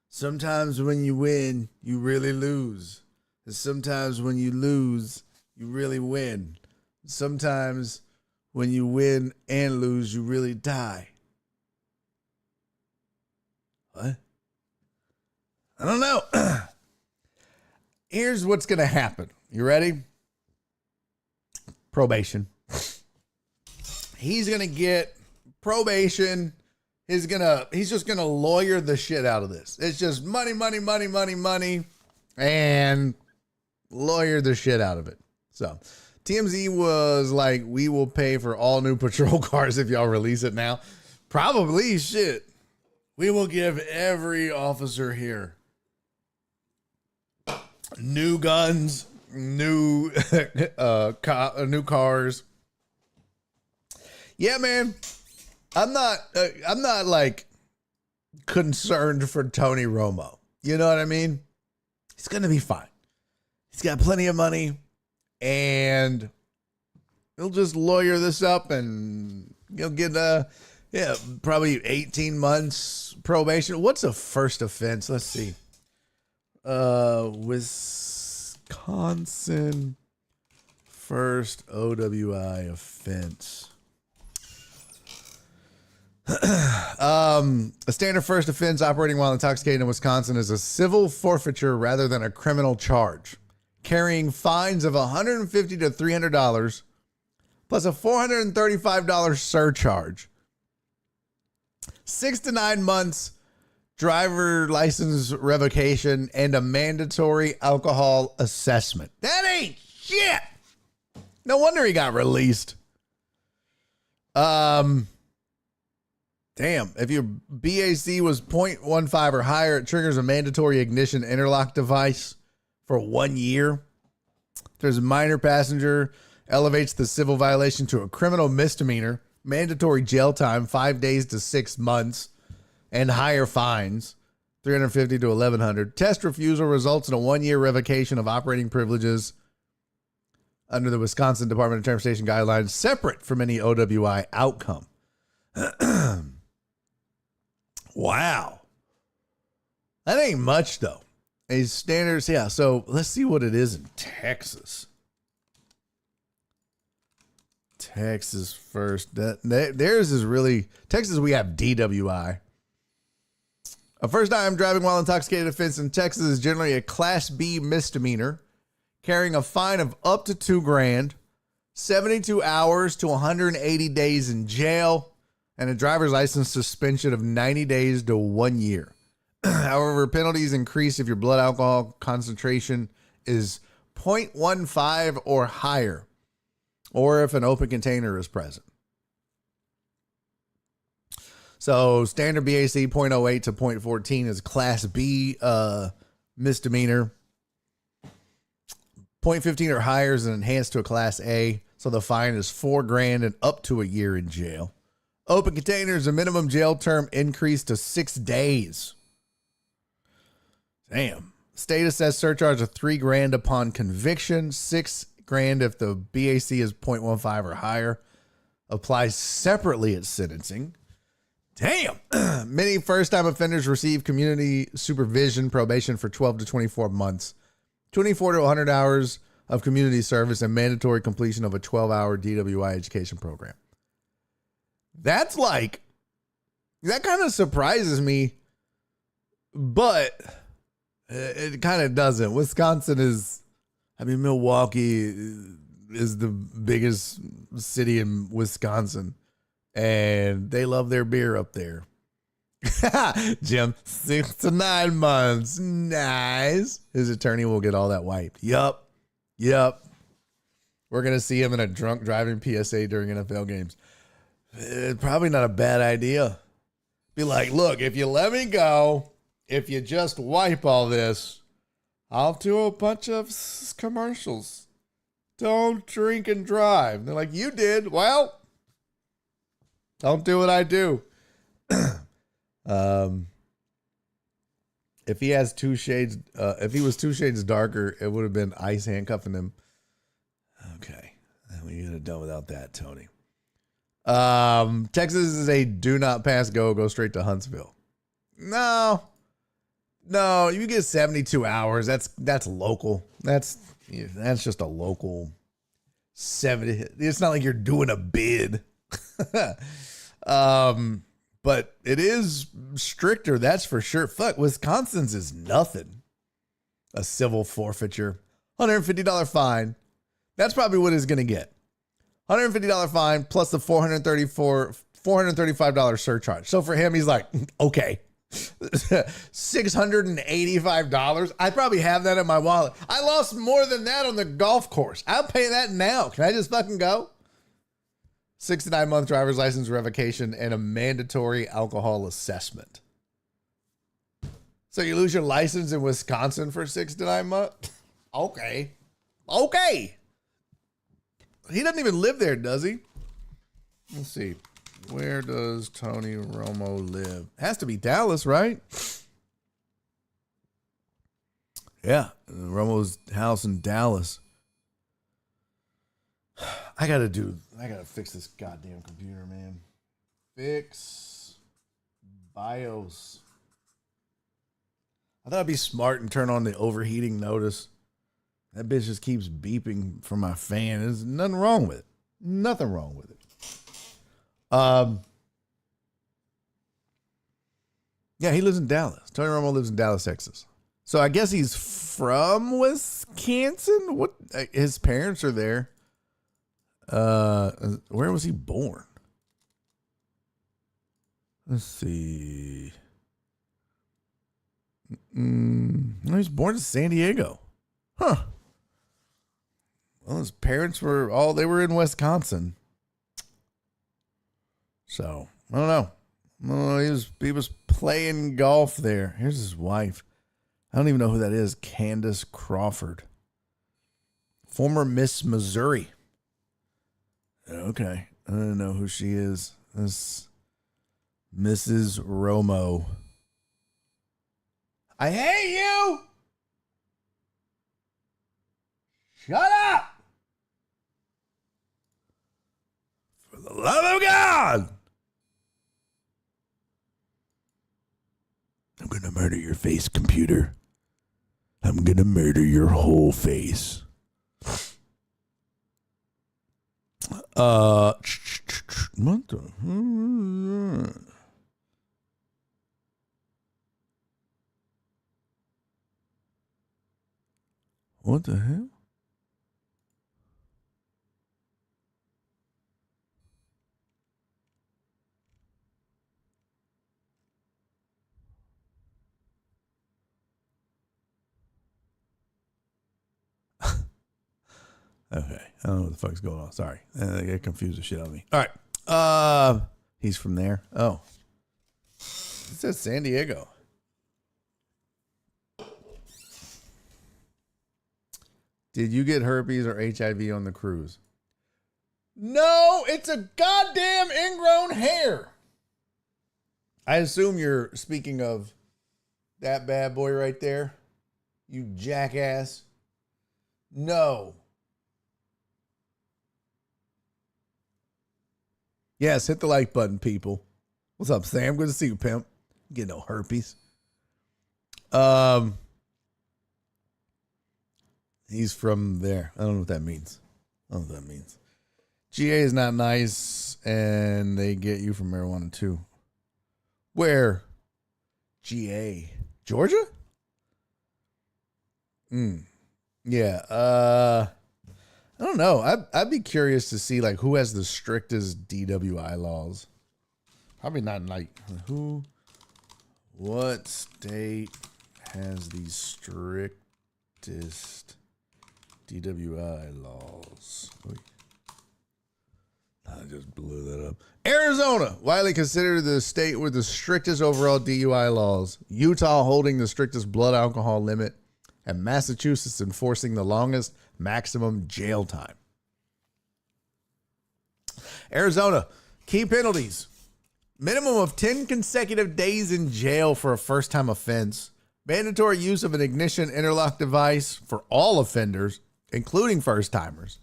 Sometimes when you win, you really lose. And sometimes when you lose, you really win. Sometimes when you win and lose, you really die. What? I don't know. Here's what's going to happen. You ready? Probation. He's going to get probation. He's just going to lawyer the shit out of this. It's just money, and lawyer the shit out of it. So TMZ was like, we will pay for all new patrol cars if y'all release it now. Probably, shit. We will give every officer here new guns, new new cars. Yeah, man. I'm not like concerned for Tony Romo. You know what I mean? He's going to be fine. He's got plenty of money and he'll just lawyer this up and he'll get probably 18 months probation. What's a first offense? Let's see. Wisconsin first OWI offense. A standard first offense operating while intoxicated in Wisconsin is a civil forfeiture rather than a criminal charge, carrying fines of $150 to $300 plus a $435 surcharge, 6 to 9 months driver license revocation, and a mandatory alcohol assessment. That ain't shit. No wonder he got released. Damn, if your BAC was 0.15 or higher, it triggers a mandatory ignition interlock device for 1 year. If there's a minor passenger, elevates the civil violation to a criminal misdemeanor, mandatory jail time, 5 days to 6 months, and higher fines, $350 to $1,100. Test refusal results in a 1 year revocation of operating privileges under the Wisconsin Department of Transportation guidelines, separate from any OWI outcome. Wow. That ain't much, though. A standards, yeah. So let's see what it is in Texas. Texas first. Theirs is really, Texas, we have DWI. A first time driving while intoxicated offense in Texas is generally a Class B misdemeanor, carrying a fine of up to $2,000, 72 hours to 180 days in jail, and a driver's license suspension of 90 days to 1 year. However, penalties increase if your blood alcohol concentration is 0.15 or higher, or if an open container is present. So standard BAC 0.08 to 0.14 is Class B misdemeanor. 0.15 or higher is enhanced to a Class A. So the fine is $4,000 and up to a year in jail. Open containers, a minimum jail term increased to 6 days. Damn. State assessed surcharge of $3,000 upon conviction, $6,000 if the BAC is 0.15 or higher. Applies separately at sentencing. Damn. Many first-time offenders receive community supervision probation for 12 to 24 months, 24 to 100 hours of community service, and mandatory completion of a 12-hour DWI education program. That's like, that kind of surprises me, but it kind of doesn't. Wisconsin is, Milwaukee is the biggest city in Wisconsin, and they love their beer up there. Jim, 6 to 9 months. Nice. His attorney will get all that wiped. Yup. We're going to see him in a drunk driving PSA during NFL games. Probably not a bad idea. Be like, look, if you let me go, if you just wipe all this, I'll do a bunch of commercials. Don't drink and drive. They're like, you did. Well, don't do what I do. If he has 2 shades, if he was 2 shades darker, it would have been ice handcuffing him. Okay. We could have done without that, Tony. Texas is a do not pass go straight to Huntsville. No, you get 72 hours. That's local. That's just a local 70. It's not like you're doing a bid. But it is stricter. That's for sure. Fuck, Wisconsin's is nothing. A civil forfeiture, $150 fine. That's probably what he's going to get. $150 fine plus the $435 surcharge. So for him, he's like, okay, $685. I probably have that in my wallet. I lost more than that on the golf course. I'll pay that now. Can I just fucking go? 6 to 9 month driver's license revocation and a mandatory alcohol assessment. So you lose your license in Wisconsin for 6 to 9 months? Okay. He doesn't even live there, does he? Let's see. Where does Tony Romo live? Has to be Dallas, right? Yeah, Romo's house in Dallas. I gotta fix this goddamn computer, man. Fix BIOS. I thought I'd be smart and turn on the overheating notice. That bitch just keeps beeping from my fan. There's nothing wrong with it. Nothing wrong with it. Yeah, he lives in Dallas. Tony Romo lives in Dallas, Texas. So I guess he's from Wisconsin. What? His parents are there. Where was he born? Let's see. He was born in San Diego. Huh. Well, his parents were in Wisconsin. So, I don't know. He was playing golf there. Here's his wife. I don't even know who that is. Candace Crawford. Former Miss Missouri. Okay. I don't know who she is. This Mrs. Romo. I hate you! Shut up! For the love of God! I'm gonna murder your face, computer. I'm gonna murder your whole face. What the? What the hell? Okay. I don't know what the fuck's going on. Sorry. They get confused the shit out of me. All right. He's from there. Oh. It says San Diego. Did you get herpes or HIV on the cruise? No, it's a goddamn ingrown hair. I assume you're speaking of that bad boy right there. You jackass. No. Yes, hit the like button, people. What's up, Sam? Good to see you, pimp. You get no herpes. He's from there. I don't know what that means. GA is not nice, and they get you from marijuana too. Where? GA. Georgia? Yeah. I don't know. I'd be curious to see like who has the strictest DWI laws. Probably not like what state has the strictest DWI laws? I just blew that up. Arizona, widely considered the state with the strictest overall DUI laws. Utah holding the strictest blood alcohol limit. And Massachusetts enforcing the longest maximum jail time. Arizona, key penalties. Minimum of 10 consecutive days in jail for a first-time offense. Mandatory use of an ignition interlock device for all offenders, including first-timers.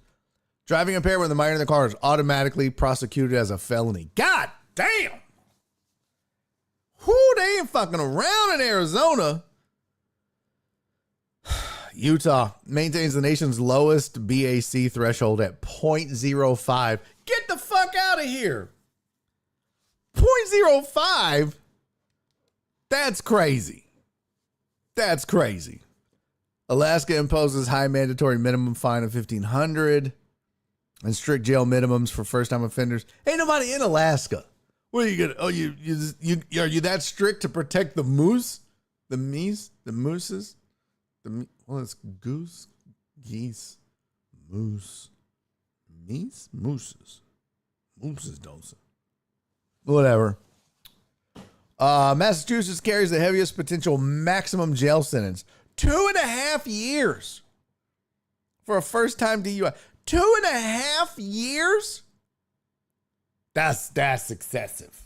Driving impaired when the minor in the car is automatically prosecuted as a felony. God damn! Whoo, they ain't fucking around in Arizona. Utah maintains the nation's lowest BAC threshold at 0.05. Get the fuck out of here. 0.05? That's crazy. That's crazy. Alaska imposes high mandatory minimum fine of $1,500 and strict jail minimums for first-time offenders. Ain't nobody in Alaska. What are you gonna? Oh, you are you that strict to protect the moose, the meese, the mooses, well, it's goose, geese, moose, meese, mooses don't say. Whatever. Massachusetts carries the heaviest potential maximum jail sentence, 2.5 years for a first-time DUI. 2.5 years? That's excessive.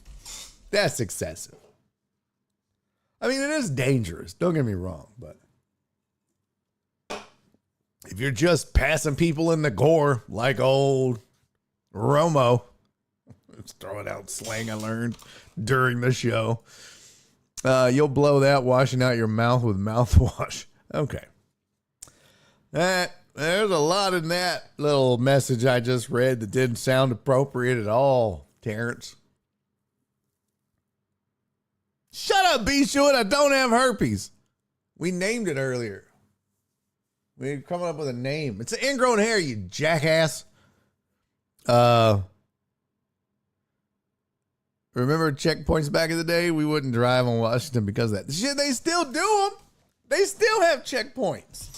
That's excessive. I mean, it is dangerous. Don't get me wrong, but if you're just passing people in the gore like old Romo, just throwing out slang I learned during the show, you'll blow that washing out your mouth with mouthwash. Okay. There's a lot in that little message I just read that didn't sound appropriate at all, Terrence. Shut up, B-Short. I don't have herpes. We named it earlier. We're coming up with a name. It's an ingrown hair, you jackass. Remember checkpoints back in the day? We wouldn't drive on Washington because of that. Shit, they still do them. They still have checkpoints.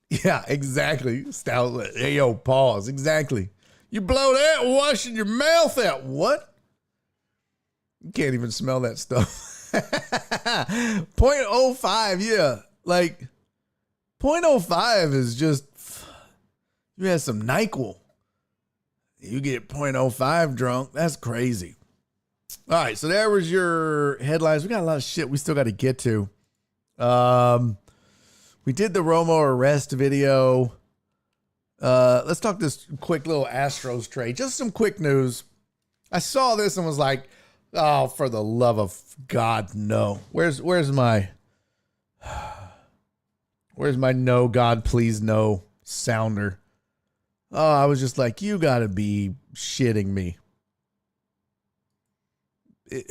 Yeah, exactly. Stout. Hey, yo, pause. Exactly. You blow that washing your mouth out. What? You can't even smell that stuff. 0.05, yeah. Like, 0.05 is just, you had some NyQuil. You get 0.05 drunk. That's crazy. All right, so there was your headlines. We got a lot of shit we still got to get to. We did the Romo arrest video. Let's talk this quick little Astros trade. Just some quick news. I saw this and was like, oh, for the love of God, no. Where's my no God please no sounder? Oh, I was just like, you gotta be shitting me. I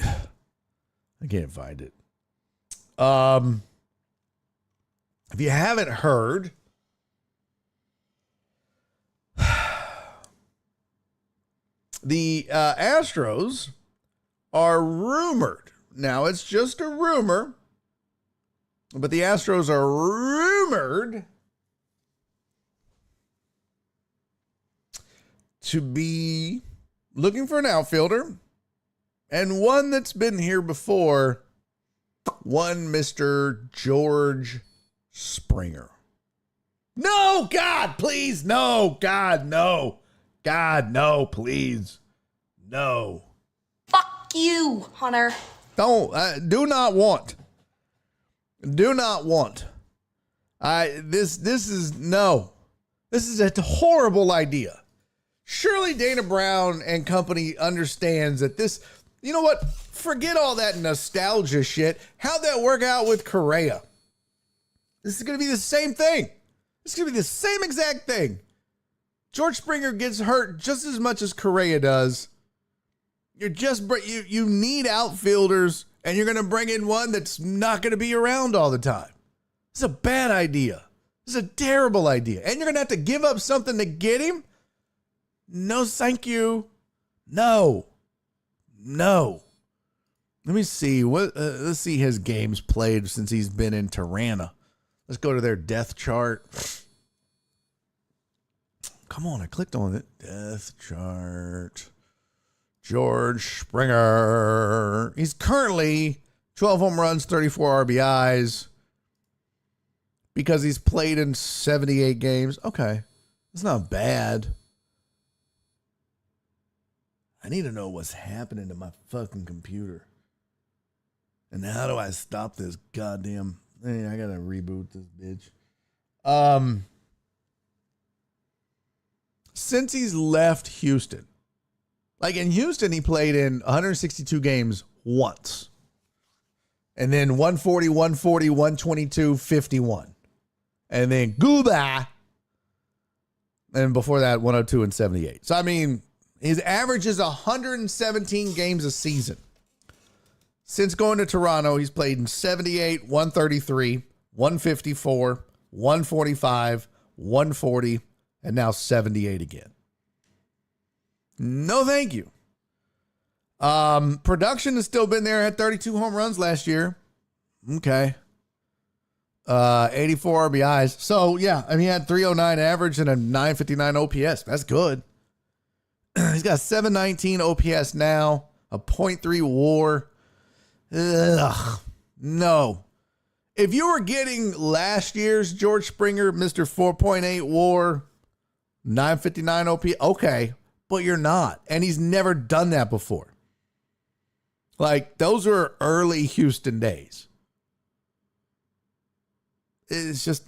can't find it. If you haven't heard, the Astros are rumored. Now, it's just a rumor, but the Astros are rumored to be looking for an outfielder, and one that's been here before, one Mr. George Springer. No, God, please. No, God, no. God, no, please. No. Fuck you, Hunter. Do not want. Do not want. This is no. This is a horrible idea. Surely Dana Brown and company understands that this, you know what? Forget all that nostalgia shit. How'd that work out with Correa? This is going to be the same thing. This is going to be the same exact thing. George Springer gets hurt just as much as Correa does. You need outfielders, and you're going to bring in one that's not going to be around all the time. This is a bad idea. This is a terrible idea. And you're going to have to give up something to get him? No, thank you. No. Let me see. Let's see his games played since he's been in Tirana. Let's go to their death chart. Come on, I clicked on it. Death chart. George Springer. He's currently 12 home runs, 34 RBIs. Because he's played in 78 games. Okay. That's not bad. I need to know what's happening to my fucking computer. And how do I stop this goddamn... Hey, I gotta reboot this bitch. Since he's left Houston, like in Houston, he played in 162 games once. And then 140, 140, 122, 51. And then goodbye. And before that, 102 and 78. So, I mean, his average is 117 games a season. Since going to Toronto, he's played in 78, 133, 154, 145, 140, and now 78 again. No, thank you. Production has still been there at 32 home runs last year. Okay. 84 RBIs. So, yeah, I mean, he had 309 average and a 959 OPS. That's good. He's got 719 OPS now, a .3 WAR. Ugh, no. If you were getting last year's George Springer, Mr. 4.8 WAR, 959 OP, okay, but you're not. And he's never done that before. Like, those are early Houston days. It's just,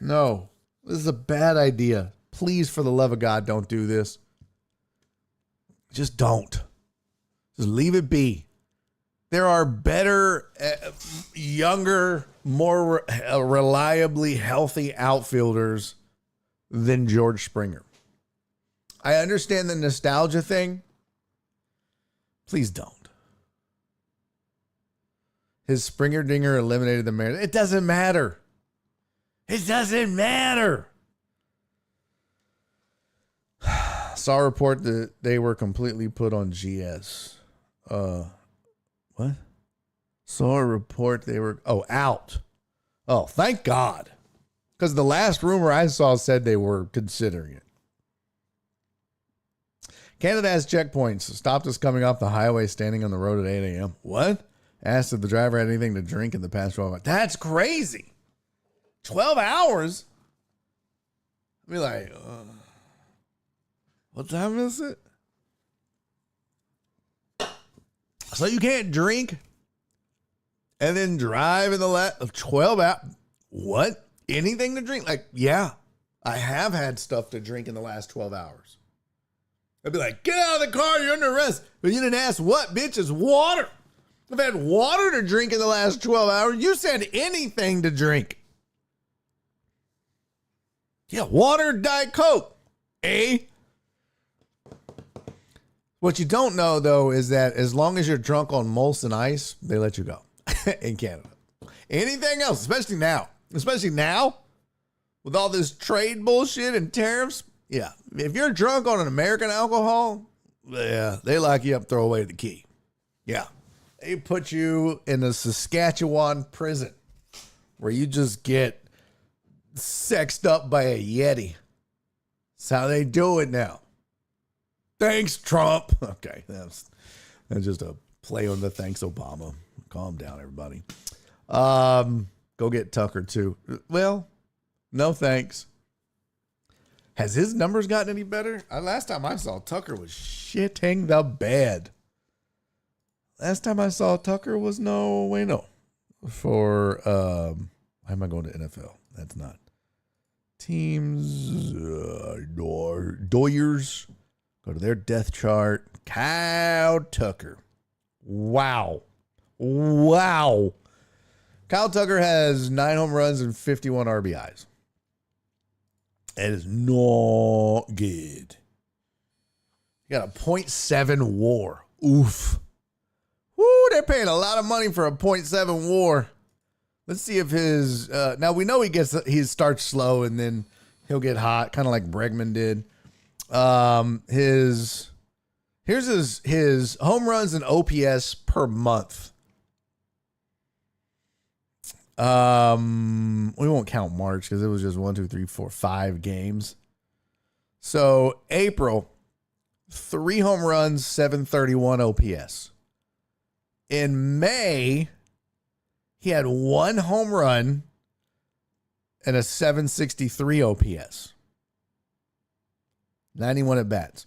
no. This is a bad idea. Please, for the love of God, don't do this. Just don't. Just leave it be. There are better, younger, more reliably healthy outfielders than George Springer. I understand the nostalgia thing. Please don't. His Springer dinger eliminated the man. It doesn't matter. It doesn't matter. Saw a report that they were completely put on GS. What? Saw a report they were out. Oh, thank God. Because the last rumor I saw said they were considering it. Canada has checkpoints. Stopped us coming off the highway standing on the road at 8 a.m. What? Asked if the driver had anything to drink in the past 12 hours. That's crazy. 12 hours? I'd be like, what time is it? So you can't drink and then drive in the last 12 hours? What? Anything to drink? Like, yeah, I have had stuff to drink in the last 12 hours. I'd be like, get out of the car, you're under arrest. But you didn't ask what, bitch, it's water. I've had water to drink in the last 12 hours. You said anything to drink. Yeah, water, Diet Coke. What you don't know, though, is that as long as you're drunk on Molson Ice, they let you go in Canada. Anything else, especially now, with all this trade bullshit and tariffs, yeah. If you're drunk on an American alcohol, yeah, they lock you up, throw away the key. Yeah. They put you in a Saskatchewan prison where you just get sexed up by a Yeti. That's how they do it now. Thanks, Trump. Okay, that's just a play on the thanks, Obama. Calm down, everybody. Go get Tucker, too. Well, no thanks. Has his numbers gotten any better? Last time I saw Tucker was shitting the bed. Last time I saw Tucker was no. For, why am I going to NFL? That's not. Teams, Doyers. Go to their death chart. Kyle Tucker. Wow. Kyle Tucker has 9 home runs and 51 RBIs. That is not good. He got a .7 WAR. Oof. Woo, they're paying a lot of money for a .7 WAR. Let's see if his now we know he starts slow and then he'll get hot, kind of like Bregman did. Here's his home runs and OPS per month. We won't count March because it was just 1, 2, 3, 4, 5 games. So April, 3 home runs, 731 OPS. In May, he had 1 home run and a 763 OPS. 91 at bats.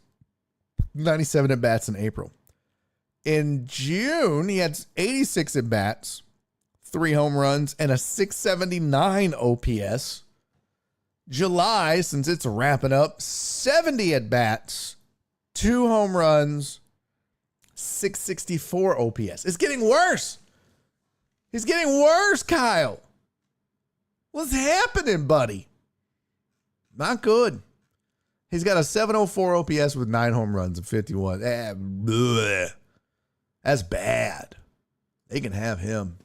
97 at bats in April. In June, he had 86 at bats, 3 home runs, and a 679 OPS. July, since it's wrapping up, 70 at bats, 2 home runs, 664 OPS. It's getting worse. He's getting worse, Kyle. What's happening, buddy? Not good. He's got a 704 OPS with 9 home runs and 51. That's bad. They can have him.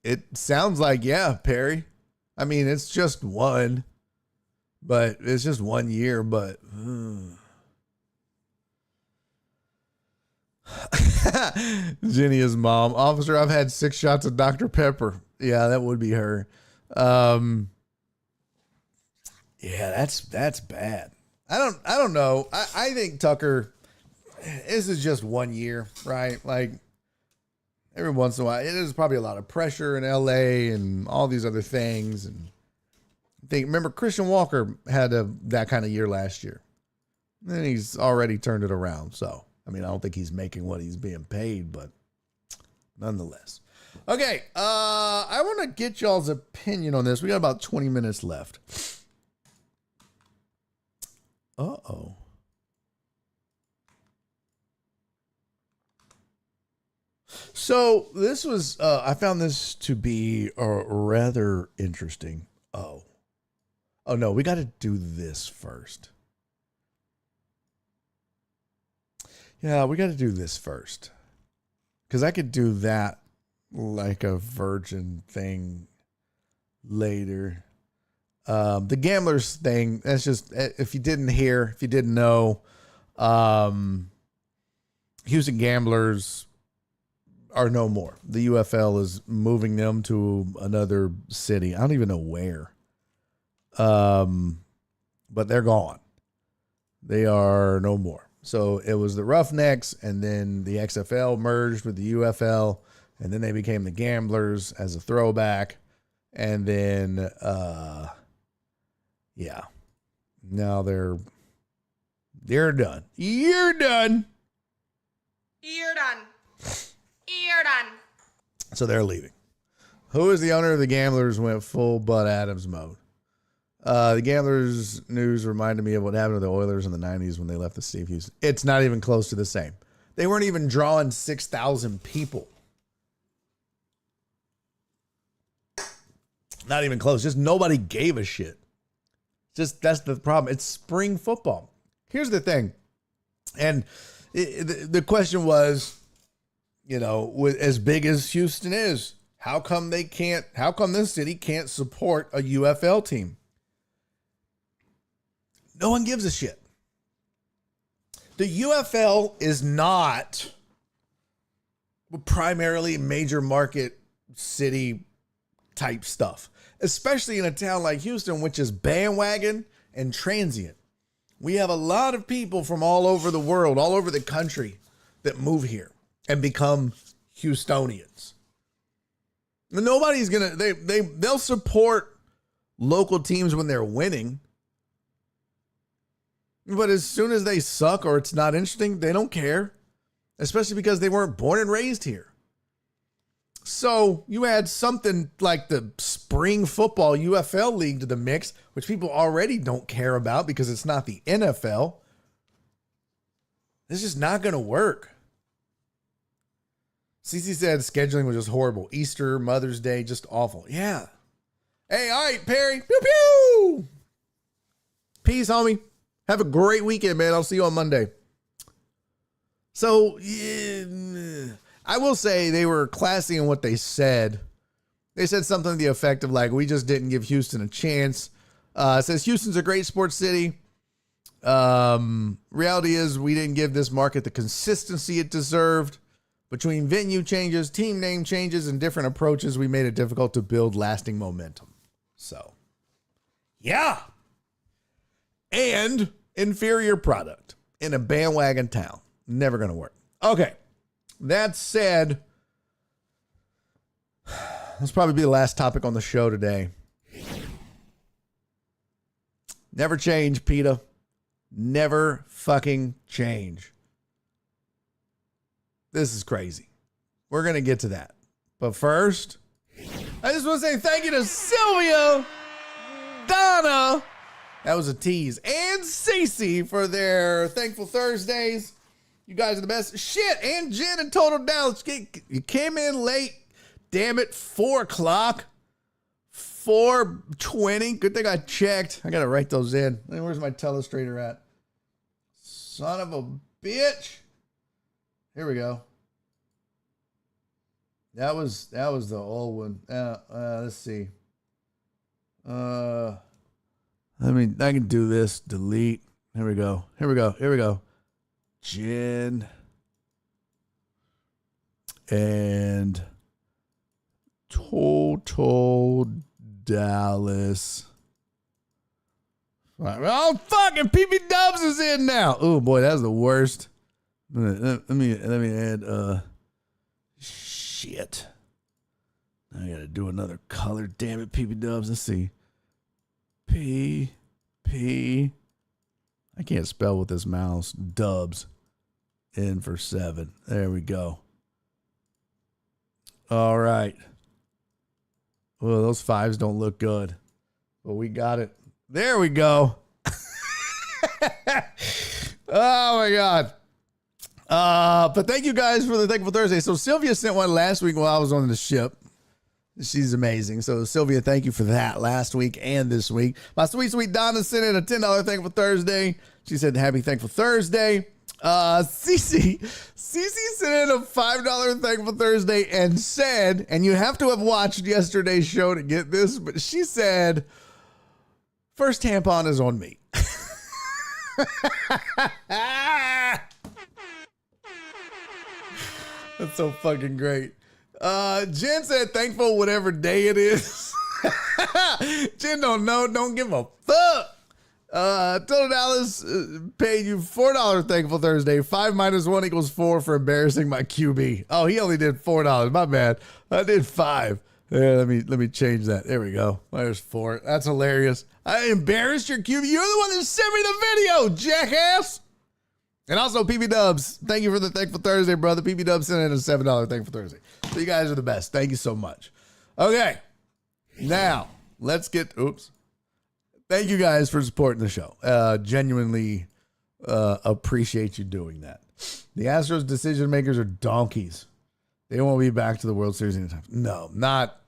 It sounds like, yeah, Perry. I mean, it's just one. But it's just 1 year, but Jenny's mom. Officer, I've had 6 shots of Dr. Pepper. Yeah, that would be her. Yeah, that's bad. I don't know. I think Tucker, this is just 1 year, right? Like every once in a while, it is probably a lot of pressure in LA and all these other things. And remember Christian Walker had that kind of year last year. And he's already turned it around. So, I mean, I don't think he's making what he's being paid, but nonetheless. Okay, I want to get y'all's opinion on this. We got about 20 minutes left. Uh-oh. So this was, I found this to be rather interesting. Oh no, we got to do this first. Yeah, we got to do this first. Because I could do that like a virgin thing later. The gamblers thing, that's just, if you didn't hear, if you didn't know, Houston Gamblers are no more. The UFL is moving them to another city. I don't even know where. But they're gone. They are no more. So it was the Roughnecks, and then the XFL merged with the UFL, and then they became the Gamblers as a throwback. And then, yeah, now they're done. You're done. You're done. You're done. So they're leaving. Who is the owner of the Gamblers went full Bud Adams mode? The Gamblers news reminded me of what happened to the Oilers in the 90s when they left the Steve Houston. It's not even close to the same. They weren't even drawing 6,000 people. Not even close. Just nobody gave a shit. Just that's the problem. It's spring football. Here's the thing. And the question was, you know, with as big as Houston is, how come this city can't support a UFL team? No one gives a shit. The UFL is not primarily major market city type stuff, especially in a town like Houston, which is bandwagon and transient. We have a lot of people from all over the world, all over the country that move here and become Houstonians. Nobody's going to, they'll support local teams when they're winning. But as soon as they suck or it's not interesting, they don't care, especially because they weren't born and raised here. So you add something like the spring football UFL league to the mix, which people already don't care about because it's not the NFL. It's just not going to work. CC said scheduling was just horrible. Easter, Mother's Day, just awful. Yeah. Hey, all right, Perry. Pew, pew. Peace, homie. Have a great weekend, man. I'll see you on Monday. So, yeah, I will say they were classy in what they said. They said something to the effect of like, we just didn't give Houston a chance. It says Houston's a great sports city. Reality is we didn't give this market the consistency it deserved. Between venue changes, team name changes, and different approaches, we made it difficult to build lasting momentum. So, yeah. And inferior product in a bandwagon town. Never going to work. Okay. That said, this probably be the last topic on the show today. Never change, PETA. Never fucking change. This is crazy. We're going to get to that. But first, I just want to say thank you to Sylvia, Donna, that was a tease, and Cece for their Thankful Thursdays. You guys are the best. Shit, and Jen and Total Dallas. You came in late. Damn it, 4 o'clock. 4:20. Good thing I checked. I got to write those in. Where's my telestrator at? Son of a bitch. Here we go. That was the old one. Let's see. I can do this. Delete. Here we go. Jen. And total Dallas. Oh, fucking PB Dubs is in now. Oh, boy, that's the worst. Let me add, shit. I got to do another color. Damn it, PB Dubs. Let's see. I can't spell with this mouse. Dubs. In for 7. There we go. All right. Well, those 5s don't look good. But we got it. There we go. Oh, my God. But thank you guys for the Thankful Thursday. So Sylvia sent one last week while I was on the ship. She's amazing. So Sylvia, thank you for that last week and this week. My sweet Donna sent in a $10 Thankful Thursday. She said, happy Thankful Thursday. Cece sent in a $5 Thankful Thursday and said, and you have to have watched yesterday's show to get this, but she said, first tampon is on me. That's so fucking great. Jen said, thankful whatever day it is. Jen don't know, don't give a fuck. Total Dallas paid you $4 Thankful Thursday. 5 minus 1 equals 4 for embarrassing my QB. Oh, he only did $4. My bad. I did 5. Yeah, let me change that. There we go. There's 4. That's hilarious. I embarrassed your QB. You're the one that sent me the video, jackass. And also PB Dubs. Thank you for the Thankful Thursday, brother. PB Dubs sent in a $7 Thankful Thursday. So you guys are the best. Thank you so much. Okay. Now, let's get... Oops. Thank you guys for supporting the show. Genuinely appreciate you doing that. The Astros decision makers are donkeys. They won't be back to the World Series anytime. No, not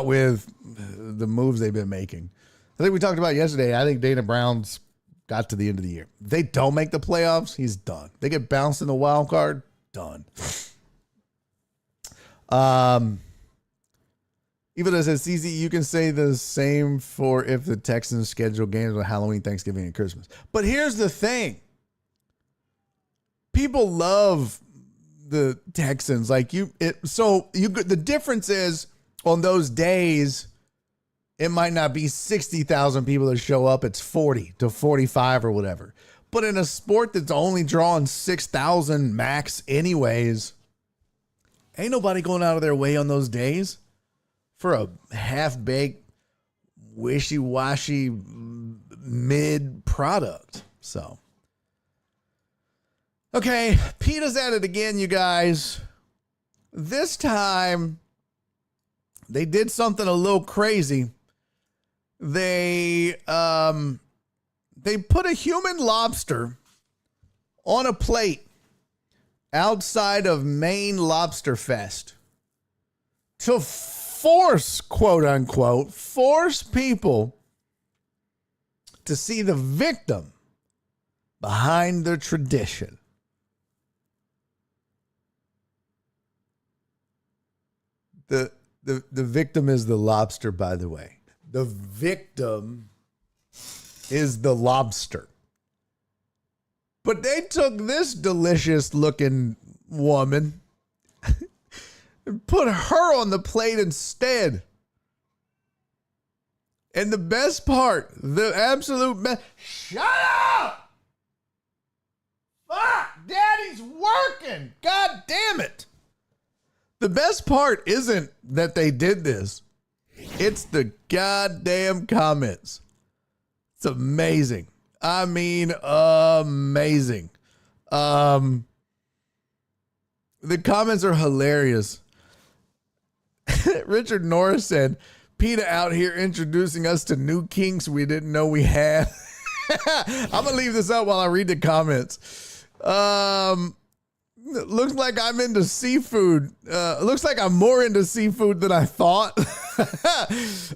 with the moves they've been making. I think we talked about yesterday. I think Dana Brown's got to the end of the year. If they don't make the playoffs, he's done. They get bounced in the wild card, done. Even though it says, CZ, you can say the same for if the Texans schedule games on Halloween, Thanksgiving, and Christmas. But here's the thing. People love the Texans. The difference is on those days, it might not be 60,000 people that show up. It's 40 to 45 or whatever. But in a sport that's only drawing 6,000 max anyways, ain't nobody going out of their way on those days for a half-baked, wishy-washy mid product. So, okay, PETA's at it again, you guys. This time, they did something a little crazy. They put a human lobster on a plate outside of Maine Lobster Fest to force, quote unquote, force people to see the victim behind the tradition. The victim is the lobster, by the way. The victim is the lobster. But they took this delicious looking woman and put her on the plate instead. And the best part, the absolute best, shut up! Fuck, Daddy's working. God damn it. The best part isn't that they did this. It's the goddamn comments. It's amazing. I mean, amazing. The comments are hilarious. Richard Norris said, PETA out here introducing us to new kinks we didn't know we had. I'm going to leave this up while I read the comments. Looks like I'm into seafood. Looks like I'm more into seafood than I thought.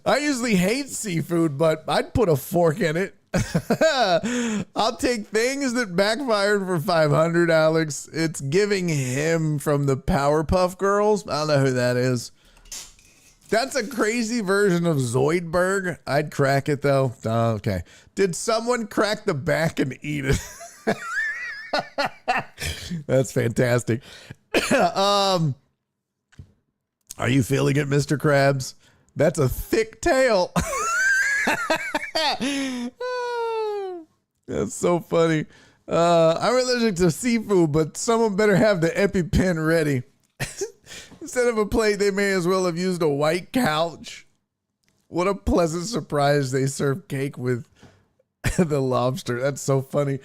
I usually hate seafood, but I'd put a fork in it. I'll take things that backfired for 500, Alex. It's giving him from the Powerpuff Girls. I don't know who that is. That's a crazy version of Zoidberg. I'd crack it, though. Oh, okay. Did someone crack the back and eat it? That's fantastic. Are you feeling it, Mr. Krabs? That's a thick tail. That's so funny. I'm allergic to seafood, but someone better have the EpiPen ready. Instead of a plate, they may as well have used a white couch. What a pleasant surprise they serve cake with the lobster. That's so funny.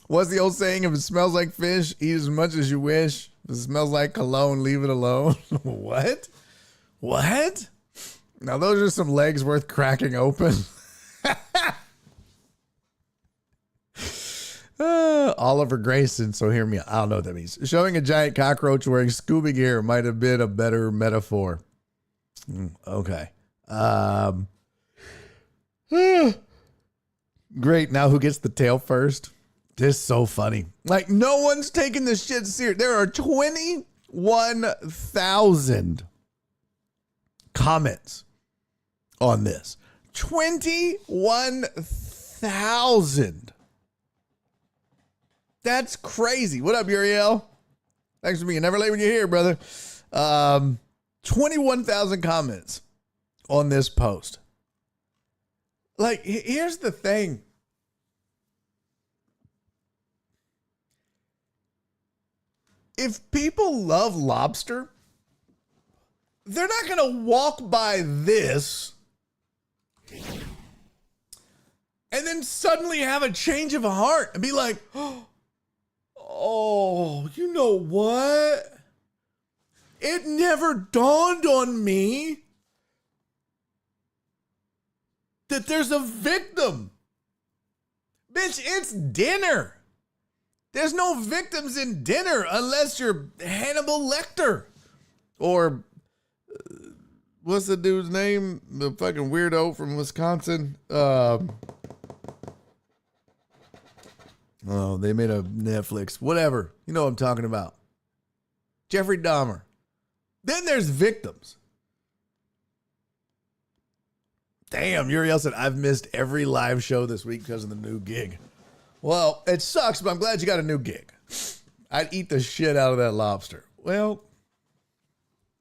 What's the old saying? If it smells like fish, eat as much as you wish. If it smells like cologne, leave it alone. What? What? Now, those are some legs worth cracking open. Oliver Grayson, so hear me. I don't know what that means. Showing a giant cockroach wearing scuba gear might have been a better metaphor. Okay. Great. Now who gets the tail first? This is so funny. Like, no one's taking this shit serious. There are 21,000 comments on this. 21,000. That's crazy. What up, Uriel? Thanks for being never late when you're here, brother. 21,000 comments on this post. Like, here's the thing. If people love lobster, they're not going to walk by this and then suddenly have a change of heart and be like, oh, you know what? It never dawned on me that there's a victim. Bitch, it's dinner. There's no victims in dinner unless you're Hannibal Lecter. Or, what's the dude's name? The fucking weirdo from Wisconsin. Oh, they made a Netflix. Whatever. You know what I'm talking about. Jeffrey Dahmer. Then there's victims. Damn, Uriel said, I've missed every live show this week because of the new gig. Well, it sucks, but I'm glad you got a new gig. I'd eat the shit out of that lobster. Well,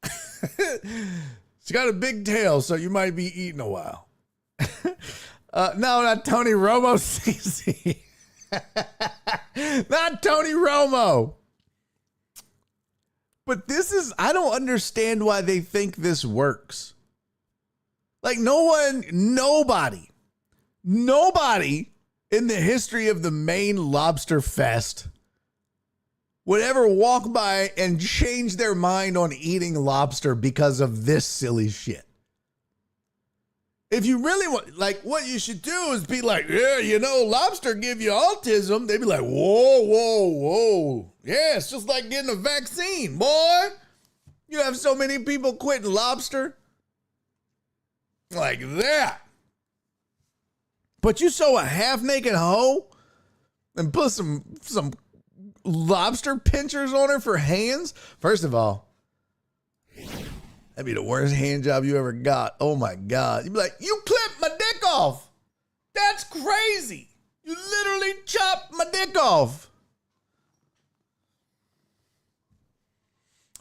it's got a big tail, so you might be eating a while. No, not Tony Romo, CC. Not Tony Romo. But this is, I don't understand why they think this works. Like nobody in the history of the Maine Lobster Fest would ever walk by and change their mind on eating lobster because of this silly shit. If you really want, like, what you should do is be like, yeah, you know, lobster give you autism. They'd be like, whoa, whoa, whoa. Yeah, it's just like getting a vaccine, boy. You have so many people quitting lobster. Like that. But you sew a half-naked hoe and put some lobster pinchers on her for hands? First of all, that'd be the worst hand job you ever got. Oh, my God. You'd be like, you clipped my dick off. That's crazy. You literally chopped my dick off.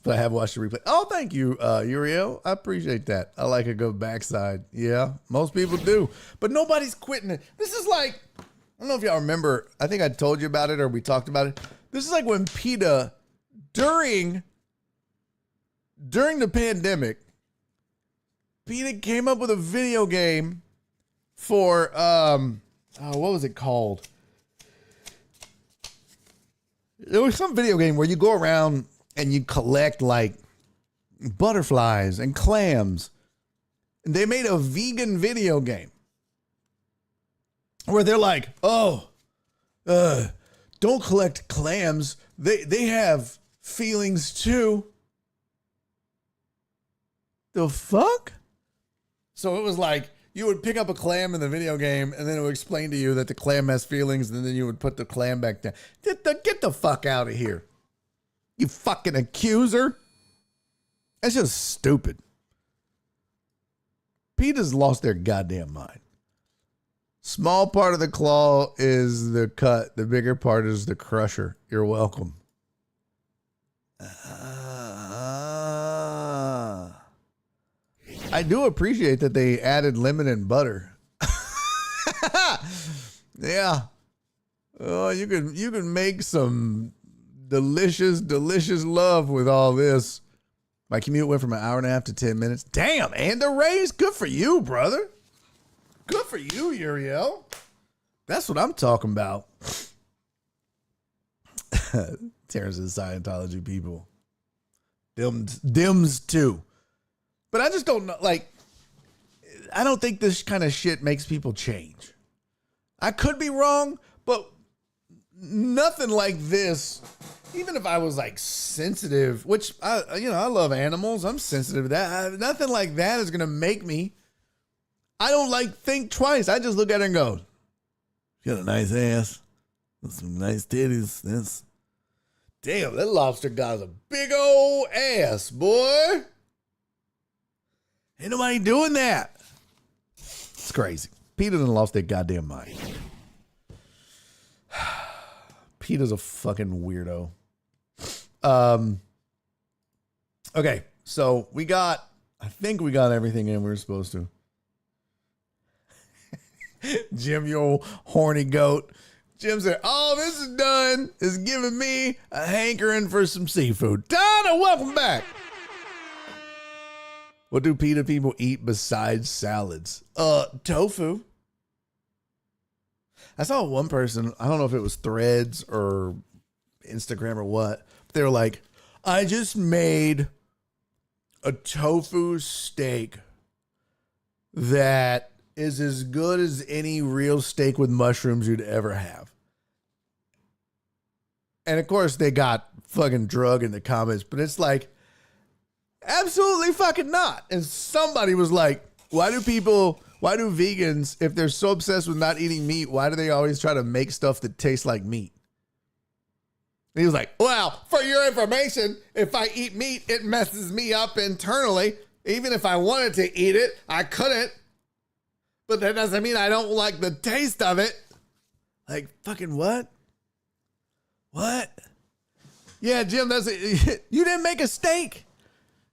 But I have watched the replay. Oh, thank you, Uriel. I appreciate that. I like a good backside. Yeah, most people do. But nobody's quitting it. This is like, I don't know if y'all remember. I think I told you about it or we talked about it. This is like when PETA, during the pandemic, PETA came up with a video game for, what was it called? There was some video game where you go around and you collect like butterflies and clams. And they made a vegan video game where they're like, don't collect clams. They have feelings too. The fuck? So it was like you would pick up a clam in the video game and then it would explain to you that the clam has feelings and then you would put the clam back down. Get the fuck out of here. You fucking accuser. That's just stupid. PETA's lost their goddamn mind. Small part of the claw is the cut. The bigger part is the crusher. You're welcome. I do appreciate that they added lemon and butter. Yeah. Oh, you can make some delicious love with all this. My commute went from an hour and a half to 10 minutes. Damn, and a raise? Good for you, brother. Good for you, Uriel. That's what I'm talking about. Terrence and Scientology people. Dims too. But I just don't know, like, I don't think this kind of shit makes people change. I could be wrong, but nothing like this, even if I was like sensitive, which I love animals. I'm sensitive to that. Nothing like that is going to make me. I don't think twice. I just look at it and go, you got a nice ass. Some nice titties. That's damn, that lobster got a big old ass, boy. Ain't nobody doing that. It's crazy. Peter done lost their goddamn mind. Peter's a fucking weirdo. Okay, so I think we got everything in we were supposed to. Jim, you old horny goat. Jim said, all this is done is giving me a hankering for some seafood. Donna, welcome back. What do PETA people eat besides salads? Tofu. I saw one person, I don't know if it was Threads or Instagram or what, but they were like, I just made a tofu steak that is as good as any real steak with mushrooms you'd ever have. And of course they got fucking drug in the comments, but it's like, absolutely fucking not. And somebody was like, why do vegans, if they're so obsessed with not eating meat, why do they always try to make stuff that tastes like meat? And he was like, well, for your information, if I eat meat, it messes me up internally. Even if I wanted to eat it, I couldn't. But that doesn't mean I don't like the taste of it. Like, fucking what? What? Yeah, Jim, that's it. You didn't make a steak.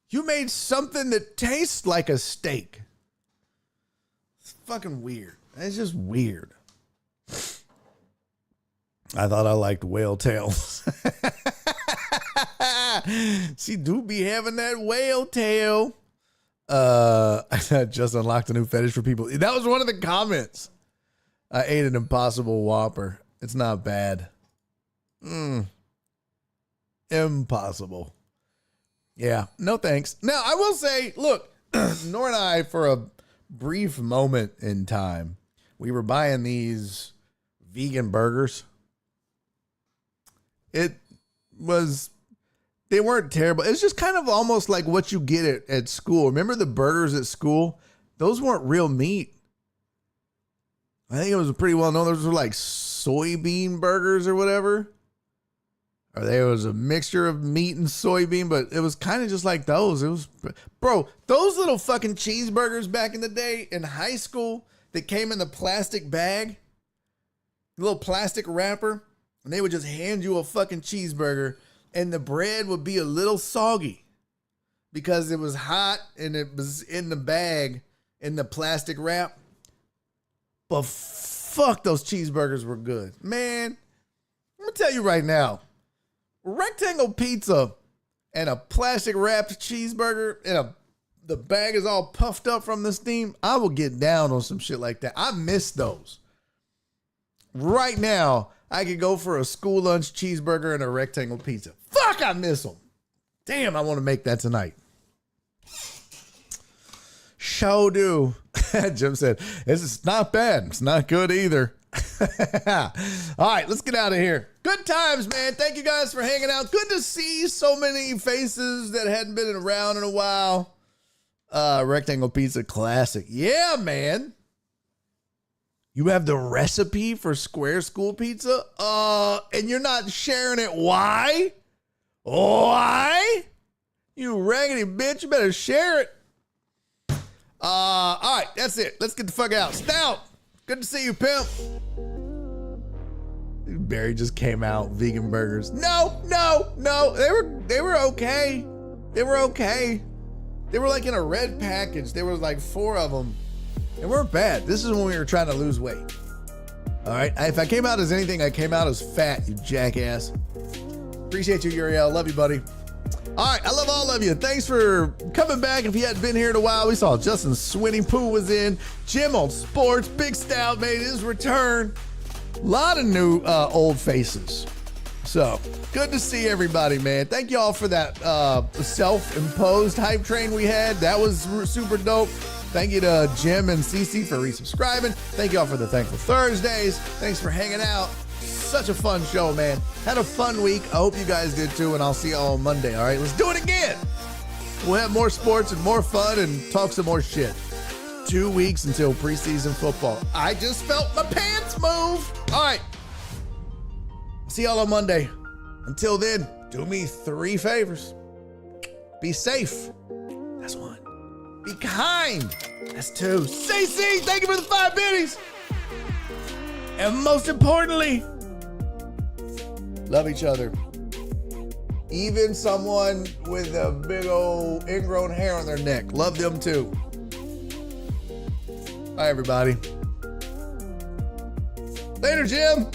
You made something that tastes like a steak. It's fucking weird. It's just weird. I thought I liked whale tails. She do be having that whale tail. I just unlocked a new fetish for people. That was one of the comments. I ate an Impossible Whopper. It's not bad. Impossible. Yeah, no thanks. Now, I will say, look, Nora and I, for a brief moment in time, we were buying these vegan burgers. They weren't terrible. It's just kind of almost like what you get at school. Remember the burgers at school? Those weren't real meat. I think it was pretty well known. Those were like soybean burgers or whatever. Or there was a mixture of meat and soybean, but it was kind of just like those. It was, bro, those little fucking cheeseburgers back in the day in high school that came in the plastic bag, the little plastic wrapper, and they would just hand you a fucking cheeseburger, and the bread would be a little soggy because it was hot and it was in the bag in the plastic wrap. But fuck, those cheeseburgers were good. Man, I'm going to tell you right now, rectangle pizza and a plastic wrapped cheeseburger and the bag is all puffed up from the steam, I will get down on some shit like that. I miss those. Right now, I could go for a school lunch cheeseburger and a rectangle pizza. Fuck, I miss them. Damn, I want to make that tonight. Show do. Jim said, this is not bad. It's not good either. All right, let's get out of here. Good times, man. Thank you guys for hanging out. Good to see so many faces that hadn't been around in a while. Rectangle pizza classic. Yeah, man. You have the recipe for square school pizza? And you're not sharing it. Why? Why? You raggedy bitch. You better share it. All right, that's it. Let's get the fuck out. Stout. Good to see you, pimp. Barry just came out. Vegan burgers. No. They were okay. They were okay. They were like in a red package. There was like 4 of them. They weren't bad. This is when we were trying to lose weight. All right. If I came out as anything, I came out as fat, you jackass. Appreciate you, Uriel. Love you, buddy. All right. I love all of you. Thanks for coming back. If you hadn't been here in a while, we saw Justin Swinney Pooh was in. Jim on Sports. Big Stout made his return. A lot of new old faces. So good to see everybody, man. Thank you all for that self-imposed hype train we had. That was super dope. Thank you to Jim and Cece for resubscribing. Thank you all for the Thankful Thursdays. Thanks for hanging out. Such a fun show, man. Had a fun week. I hope you guys did too, and I'll see y'all on Monday. All right, let's do it again. We'll have more sports and more fun and talk some more shit. 2 weeks until preseason football. I just felt my pants move. All right. See y'all on Monday. Until then, do me 3 favors. Be safe. That's 1. Be kind. That's 2. CC, thank you for the 5 biddies. And most importantly, love each other. Even someone with a big old ingrown hair on their neck. Love them too. Bye, everybody. Later, Jim.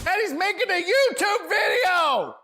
And he's making a YouTube video.